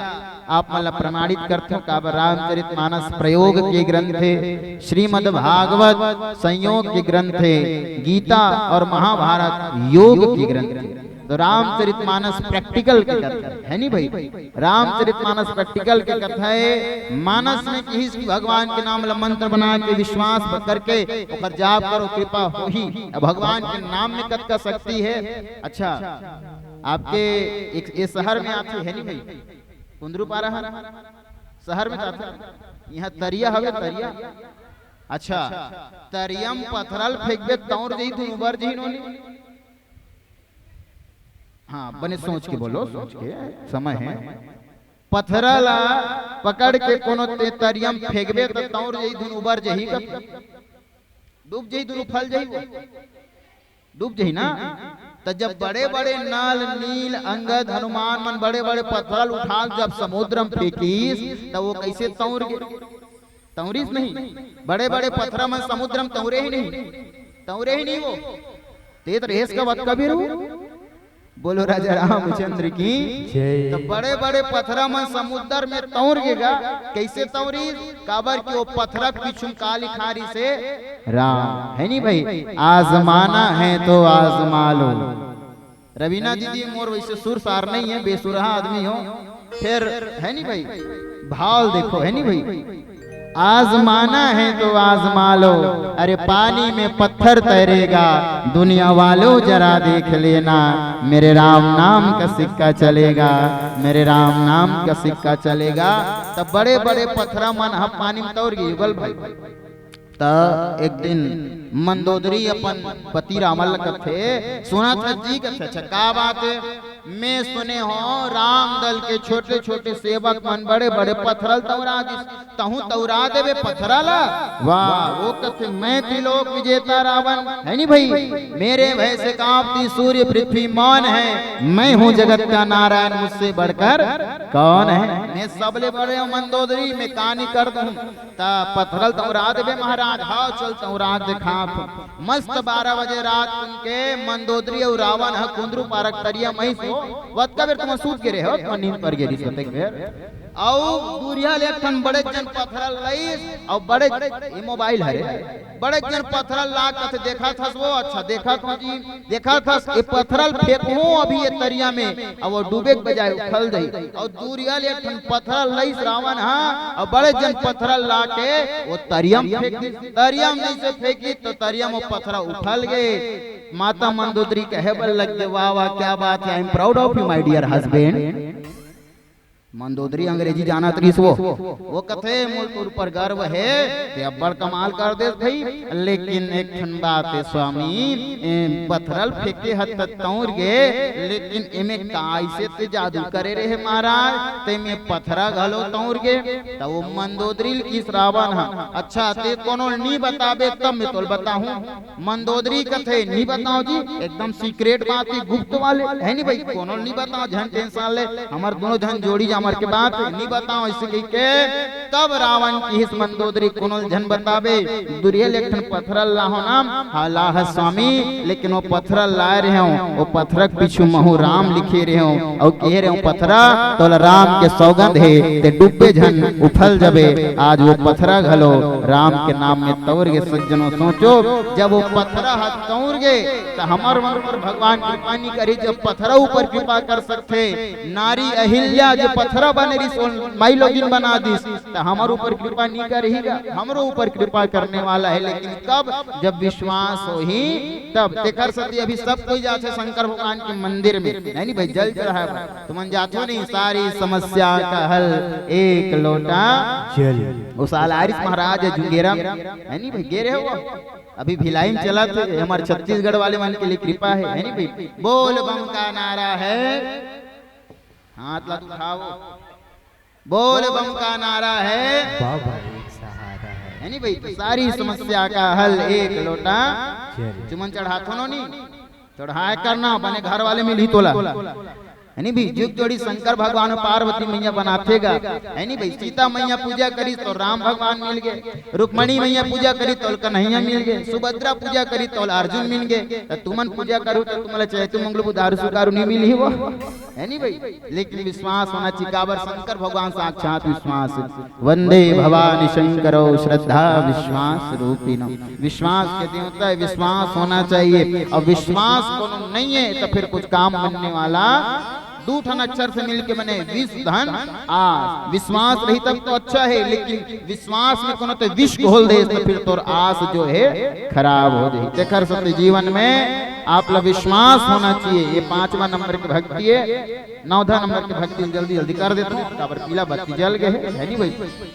आप मला प्रमाणित करते हो काबा। रामचरितमानस प्रयोग के ग्रंथ है, श्रीमद् भागवत संयोग के ग्रंथ है, गीता और महाभारत योग के ग्रंथ है। तो रामचरितमानस प्रैक्टिकल की कथा है नहीं भाई। रामचरितमानस प्रैक्टिकल की कथा है। मानस में किसी भगवान के नाम मंत्र बना के विश्वास करके ऊपर जाप करो, कृपा हो ही। भगवान के नाम में कत का शक्ति है। अच्छा, आपके एक शहर में आते है नहीं भाई, कुंदरू पारा शहर में जाते, यहाँ तरिया हवे तरिया। अच्छा, तरियम पथरल फेंकबे तौर जही तुम उबर जही नोनी। हाँ, बने सोच के बोलो, सोच के समय है। पथरला पकड़ के कोनो ते तरियम फेंकबे तो तौर जही तुम उबर जही, डूब जही तुम फल जही, डूब जही ना। तो जब बड़े बड़े नाल नील अंगद हनुमान मन बड़े बड़े पत्थर उठा जब समुद्र में फेंकीस तो वो कैसे तौर गए? तौरीस नहीं, बड़े बड़े पत्थर में समुद्र में तौरे ही नहीं वो तेत रेस का बात कभी रू। बोलो राजा रामचंद्र की जय। तो बड़े बड़े पत्थर में समुद्र में तौर गेगा, कैसे तौरी? काबर की वो पत्थर पीछू काली खारी से राम है नहीं भाई। आजमाना है तो आजमा लो। रवीना दीदी मोर वैसे सुर सार नहीं है, बेसुरहा आदमी हो, फिर है नहीं भाई। भाव देखो है नहीं भाई। आजमाना है तो आजमा लो, अरे पानी में पत्थर तैरेगा, दुनिया वालों जरा देख लेना, मेरे राम नाम का सिक्का चलेगा, मेरे राम नाम का सिक्का चलेगा। तब बड़े बड़े पत्थर मन हम पानी में तौर गए युगल भाई। तब एक दिन मंदोदरी अपन पति रामल कथे सुना था जी कथे। अच्छा का बात है? मैं सुने हो राम दल के छोटे छोटे सेवक मन बड़े बड़े पत्थरल तौरा तहु तौरा देवे पत्थरला। वाह वो कथे मैं त्रिलोक विजेता रावण है नी भाई, मेरे भय से कांपती सूर्य पृथ्वी मौन है, मैं हूँ जगत का नारायण मुझसे बढ़कर कौन है, मैं सबले बड़े मंदोदरी में कहानी कर दूं ता पत्थरल तौरा देवे महाराज। हाँ चल तौरा दिखा मस्त 12 बजे रात उनके मंदोदरी और रावण है कुंद्रु पारक तरिया मही सो वत का बेर तुम सूत गिरे हो तुम नींद पर गिरी सोते बेर औ दूरिया लेखन बड़े जन पत्थरल लईस और बड़े ये मोबाइल है बड़े जन पत्थरल ला कथे देखा था वो अच्छा देखा था जी देखा था ये पत्थरल फेंको अभी ये तरिया में और वो डूबे के बजाय उछल जाई और दूरिया लेखन पत्थरल लईस रावण हां और बड़े जन पत्थरल ला के वो तरिया में फेंकी, तरिया में से फेंकी तो तरिया में पत्थर उछल गए। माता मंदोदरी कहे बल लग गए वाह वाह क्या बात है, I am proud of you my dear husband. Mandodari अंग्रेजी जाना तरीस वो कथे मूल पर गर्व है ते अब्बड़ कमाल कर दे भाई, लेकिन एक ठन बात है स्वामी पत्थरल फेंके हत तौर गे लेकिन एमे कैसे ते जादू करे रहे महाराज ते में पत्थरा घलो तौर गे तो वो मंदोदरी की रावण है। अच्छा ते कोनो नहीं बताबे तब मैं तोल बताऊं। मंदोदरी कथे नहीं बताओ जी एकदम सीक्रेट बात है गुप्त वाले है नहीं भाई, कोनो नहीं बताओ झन टेंशन ले हमार दोनों झन जोड़ी जा के बात नहीं बताओ ऐसे कह के तब रावण की हिस मंदोदरी कुनल जन बताबे दुरिया लेखन पत्थरल लाहो नाम हालाह स्वामी, लेकिन वो पत्थरल लाए रहे हो वो पत्थरक पीछू महू राम लिखे रहे हो और कह रहे हो पत्थरा तो राम के सौगंध है ते डूबे झन उफल जबे आज वो पत्थरा घलो राम के नाम में तौर गे। सज्जनों सोचो जब वो पत्थरा हाथ तौर गे तो हमार मन पर भगवान कृपा नहीं करी, जब पत्थरा ऊपर कृपा कर सकते नारी अहिल्या जो पत्थरा बने माई लोगिन बना दिस तो हमारे ऊपर कृपा नहीं करेगा, हमारे ऊपर कृपा करने वाला है लेकिन कब जब विश्वास हो ही तब देखकर सती अभी सब कोई जाते शंकर भगवान के मंदिर में नहीं भाई जल चढ़ा तुम जातो नहीं सारी समस्या का हल एक लोटा जल। उस आरिस महाराज जुंगेरा है नहीं भाई गेरे हो अभी भिलाई में चला थे हमारे छत्तीसगढ़ वाले मन के लिए कृपा है नहीं भाई। बोल बम का नारा है हाथ ला उठाओ, बोल बम का नारा है बाबा एक सहारा है नहीं भाई। तो सारी समस्या का हल एक लोटा चुमन चढ़ाथो नो नहीं चढ़ाए करना बने घर वाले में ली तोला है नहीं भाई। जुग जोड़ी शंकर भगवान पार्वती मैया बनाथेगा है नहीं भाई। सीता मैया पूजा करी तो राम भगवान मिल गए, रुक्मणी मैया पूजा करी तो कन्हैया मिल गए, सुभद्रा पूजा करी तो अर्जुन मिल गए। तुमन पूजा करो तो तुम्हारे चाहे तुम मंगल बुधारू सुकारू नहीं मिली वो है नहीं भाई। लेकिन विश्वास होना चाहिए काबर शंकर भगवान साक्षात विश्वास वंदे भवानी शंकरो श्रद्धा विश्वास रूपिणो। विश्वास के देवता है, विश्वास होना चाहिए और विश्वास को नहीं है तो फिर कुछ काम बनने वाला दो ठन अक्षर से मिलके बने विष धन आस। विश्वास रही तब तो अच्छा है लेकिन विश्वास में कोनो तो विष घोल दे तो फिर तो आस जो है खराब हो जाए। देखकर सत्य जीवन में आप लोग विश्वास होना चाहिए। ये 5वां नंबर की भक्ति है, 9वां नंबर की भक्ति जल्दी जल्दी कर देता हूँ काबर पीला बत्ती जल गए है नहीं भाई।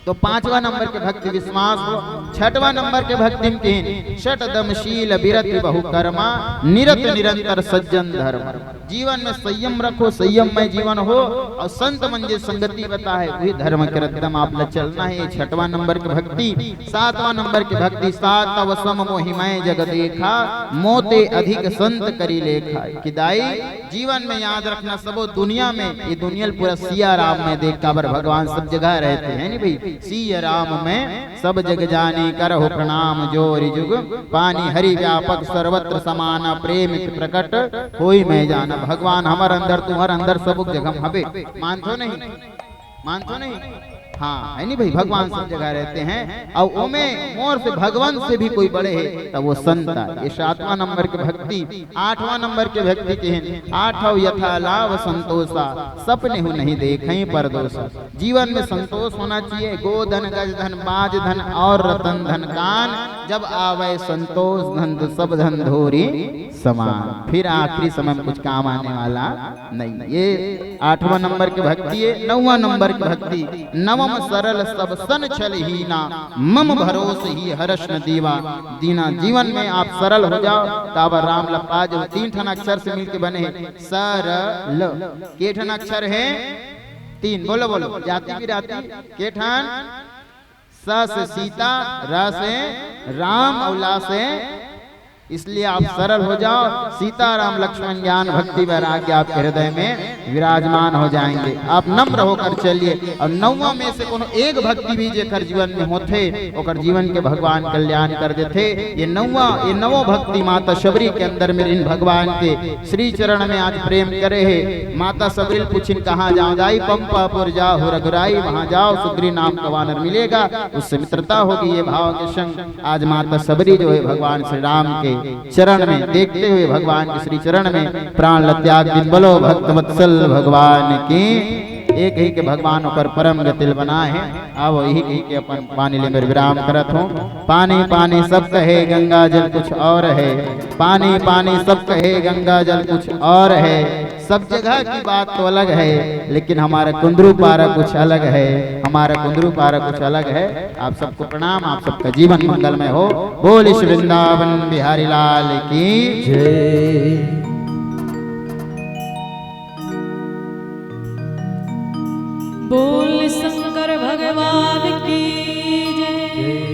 तो 5वां नंबर के भक्ति विश्वास हो। 6वां नंबर के भक्ति में षट दमशील विरति बहु कर्मा निरत निरंतर सज्जन धर्म। जीवन में संयम रखो, संयम में जीवन हो और संत मंजे संगति बता है वही धर्म के रद्दम आप ल चलना है। 6वां नंबर की भक्ति। 7वां नंबर की भक्ति सात वसम मोहिमय जग देखा मोते अधिक संत करी लेखा। किदाई जीवन में याद रखना सबो दुनिया में ये दुनिया पूरा सिया राम में देख काबर भगवान सब जगह रहते हैं नहीं भाई। सिया राम में सब जग जाने करहो प्रणाम जोरि जुग पानी हरि व्यापक सर्वत्र समान प्रेम प्रकट होई मैं जाना। भगवान हमार अंदर तुम्हार अंदर सब जगह हबे मानतो नहीं, मानतो नहीं हाँ है नहीं भाई। भगवान सब जगह रहते हैं और ओमे मोर से भगवान से भी कोई बड़े है तब वो संता। ये 7वां नंबर की भक्ति। 8वां नंबर के भक्ति के हैं 8 यथा लाभ संतोषा सपने हो नहीं देखें पर दोषा। जीवन में संतोष होना चाहिए। गोधन गज धन बाज धन और रतन धन कान जब आवे संतोष धन सब धन धोरी समान। फिर आखिरी समय में कुछ काम आने वाला नहीं। ये 8वां नंबर की भक्ति है। 9वां नंबर की भक्ति, नवम सरल सब सन छल हीना, मम भरोस ही हर्ष न दीवा। दीना जीवन में आप सरल हो जाओ, काबर राम लपा जो 3 ठन अक्षर से मिलके बने सरल। के ठन अक्षर है? 3। बोलो बोलो, जाति भी राती के ठन? स से सीता, र से राम और ला से, इसलिए आप सरल हो जाओ। सीता राम लक्ष्मण ज्ञान भक्ति वैराग्य आपके हृदय में विराजमान हो जाएंगे। आप नम्र होकर चलिए। और 9वां में से कोनो एक भक्ति भी जेकर जीवन में होते ओकर जीवन के भगवान कल्याण कर देते। ये 9वां भक्ति माता शबरी के अंदर में इन भगवान के श्री चरण में आज प्रेम करे है। माता शबरी पूछिन कहाँ जाओ? जाई पंपापुर जाओ रघुराई, वहां जाओ सुग्री नाम का वानर मिलेगा, उससे मित्रता होगी। ये भाव के संग आज माता शबरी जो है भगवान श्री राम के चरण में देखते हुए भगवान के श्री चरण में प्राण त्याग दिन। बोलो भक्त वत्सल भगवान की। एक ही के भगवान पर परम गतिल बना है। अब यही कही के अपन पानी ले मेरे विराम करत हो। पानी पानी सब कहे गंगा जल कुछ और है, पानी पानी सब कहे गंगा जल कुछ और है। सब जगह की बात तो अलग है, लेकिन हमारा कुंदरू पारा कुछ अलग है, हमारा कुंदरू पारा कुछ अलग है। आप सबको प्रणाम, आप सबका जीवन मंगलमय हो। बोल श्री वृंदावन बिहारी लाल की जय। बोल शंकर भगवान की जय।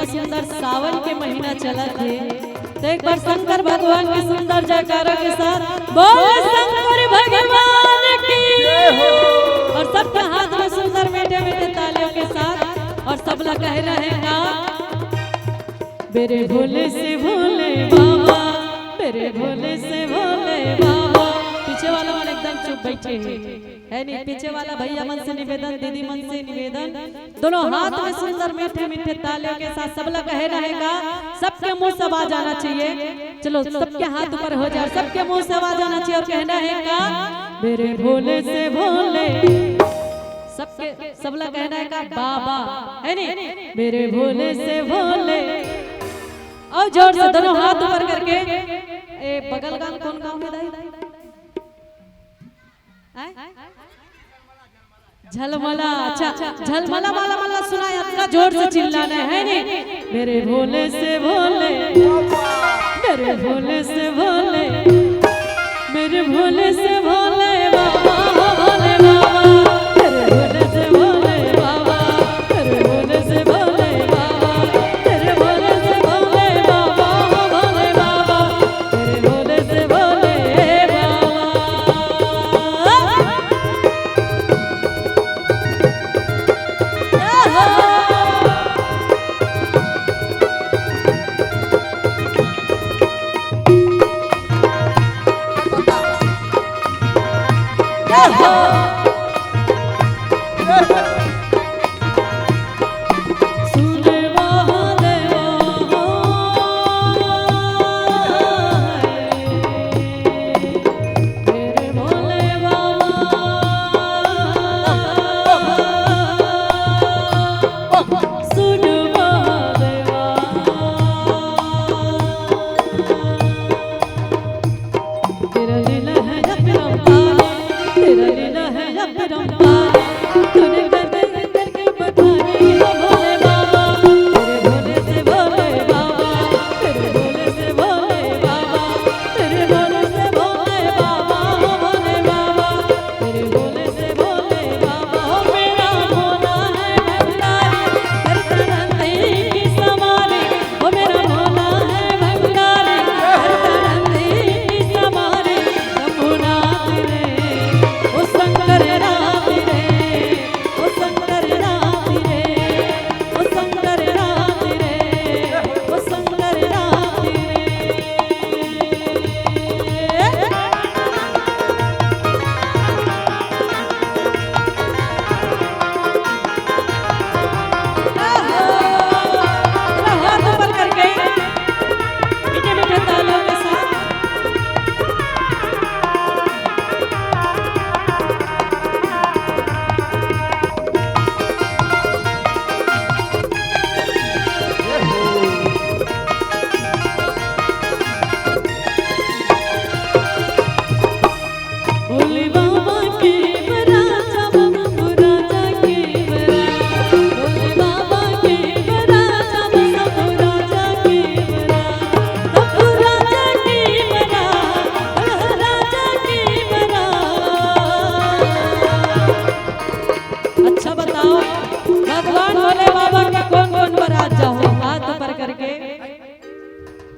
सुंदर सावन के महीना चला थे तो एक बार शंकर भगवान के सुंदर जयकारा के साथ बोल शंकर भगवान की और सबके हाथ में सुंदर मीठे मीठे तालियों के साथ और सब लोग कह रहे हैं ना मेरे भोले से भोले बाबा, मेरे भोले से भोले बाबा। पीछे वाला मन एकदम चुप बैठे है नहीं, पीछे वाला भैया मन से निवेदन, दीदी मन से निवेदन, दोनों हाथ में सुंदर मीठे मीठे तालियों के साथ सबला कहे रहेगा, सबके मुंह से आवाज आना चाहिए। चलो सबके हाथ ऊपर हो जाए, सबके मुंह से आवाज आना चाहिए और कहना है का मेरे भोले से भोले, सबके सबला कहना है का बाबा, है नहीं, मेरे भोले से भोले। और जोर से दोनों हाथ ऊपर करके, ए बगल गांव कौन गांव है दाई? झलमला, अच्छा झलमला वाला मला सुनाया, इतना जोर से चिल्लाना है नहीं, मेरे भोले से भोले, मेरे भोले से भोले, मेरे भोले से भोले बाबा, भोले बाबा, मेरे भोले से भोले बाबा, मेरे भोले से भोले बाबा, मेरे भोले से भोले बाबा, भोले बाबा, मेरे भोले से भोले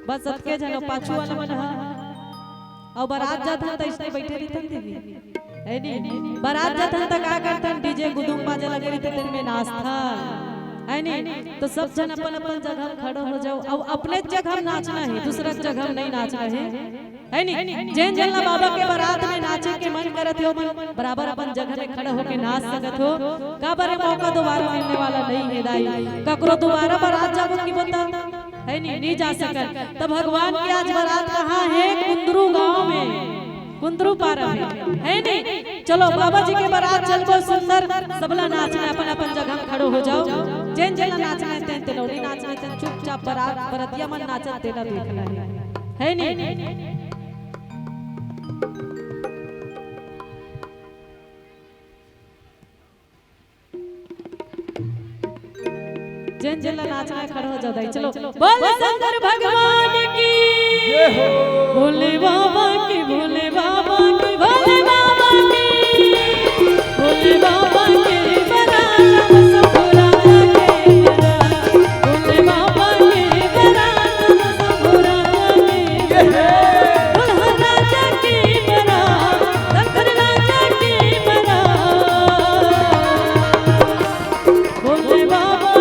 बस सबके जनो पाछू वाला मन हा और बारात जात हन त इसने बैठे रहतन देवी है नी, बारात जात हन त का करतन डीजे गुदुम बाजे लगे रहते दिन में नाचता है नी, तो सब जन अपन अपन जगह खड़ो हो जाओ और अपने जगह नाचना है, दूसरा जगह नहीं नाचना है नी। जैन जल्ला बाबा के बारात में नाचे के मन करत हो, मन बराबर अपन जगह में खड़े होके नाच सकत हो, का बारे मौका दोबारा मिलने वाला नहीं है दाई, ककरो दोबारा बारात जाबो की बता है नहीं जा सकत। तो भगवान की आज बारात कहाँ है? कुंदरू गांव में, कुंदरू पारा में है नहीं। चलो बाबा जी के बारात चलबो सुंदर, सबला नाचना अपन अपन जगह खड़ो हो जाओ, जैन जैन नाचना है तेनौरी नाचना है, चुपचाप बारात बरतिया मन नाचत तेरा देखना है नहीं। जैन जैन नाचना खड़ा हो जाओ, चलो बोले शंकर भगवान की जय हो, भोले बाबा की, भोले बाबा की, भोले बाबा की, भोले बाबा की बारात सब राजा के बारात, भोले बाबा की बारात सब राजा के बारात, भोला राजा की बारात, शंकर राजा की बारात, भोले बाबा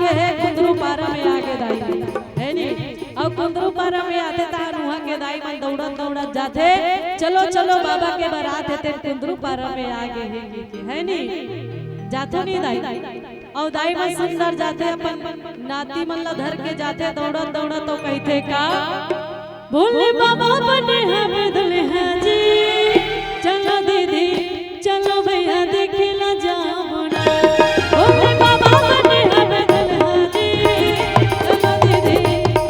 आगे है कुंदरू पारा में आगे दाई है नी और कुंदरू पारा में आते तार वहां के दाई मन दौड़त दौड़त जाते चलो चलो बाबा के बारात है ते कुंदरू पारा में आगे है नी जातो नहीं दाई और दाई मन सुंदर जाते अपन नाती मन ला धर के जाते दौड़त दौड़त तो कहते का भोले बाबा बने हमें दुल्हा जी चलो दीदी चलो भैया देखला जामुना भोले बाबा बने हमें दुल्हा जी चलो दीदी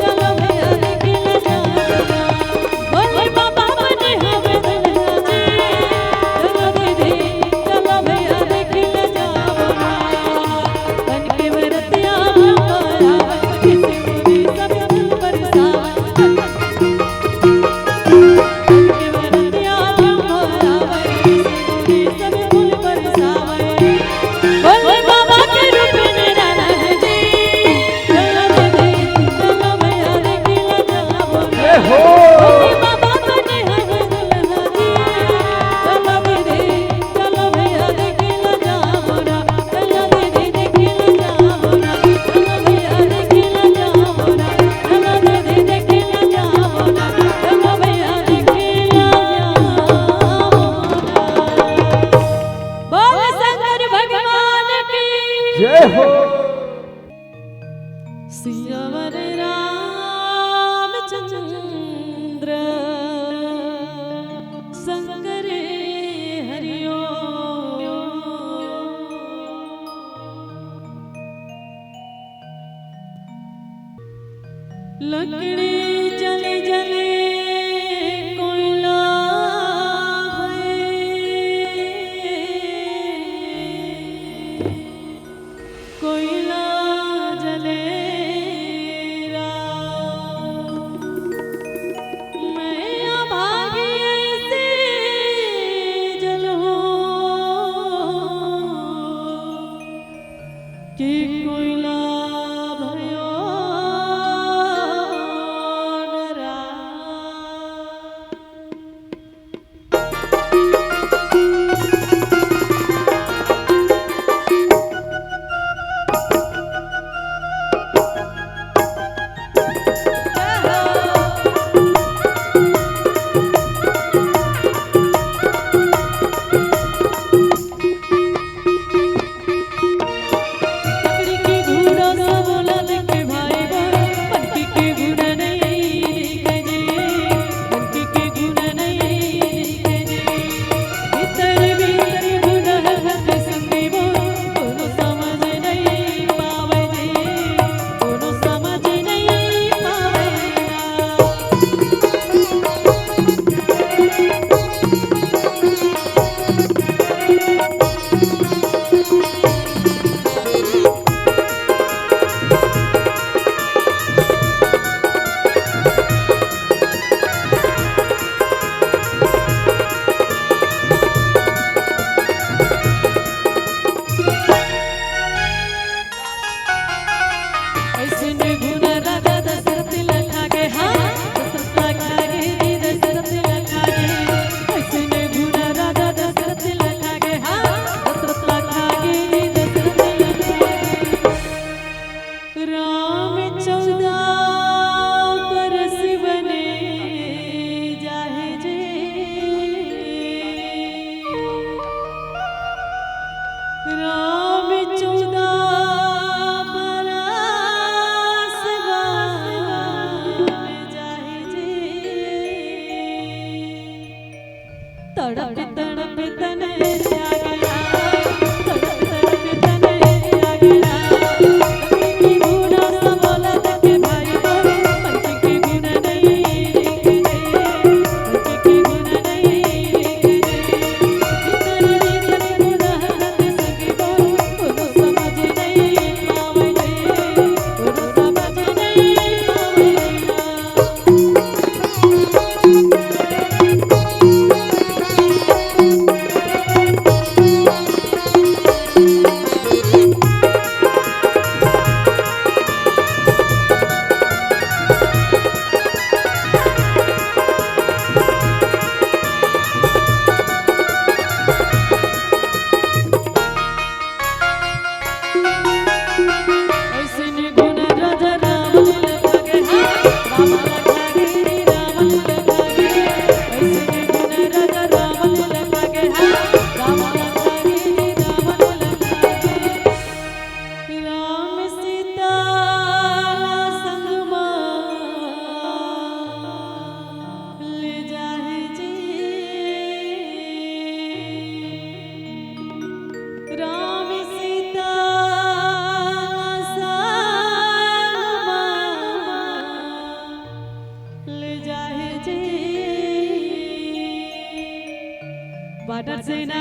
चलो भैया देखला जामुना भोले बाबा बने हमें दुल्हा जी चलो दीदी चलो भैया देखला जामुना बन के वरतिया हमारा किसी पूरी सब दिल बरसावा सियावर रामचंद्र शंकर हरिओ लकड़ी जले जले कोयला कोयला जले कि कोयला भयो नरा तड़प तड़प तने आ गया तड़प तड़प तने आ गया की बूढ़ा सा बोला के सजना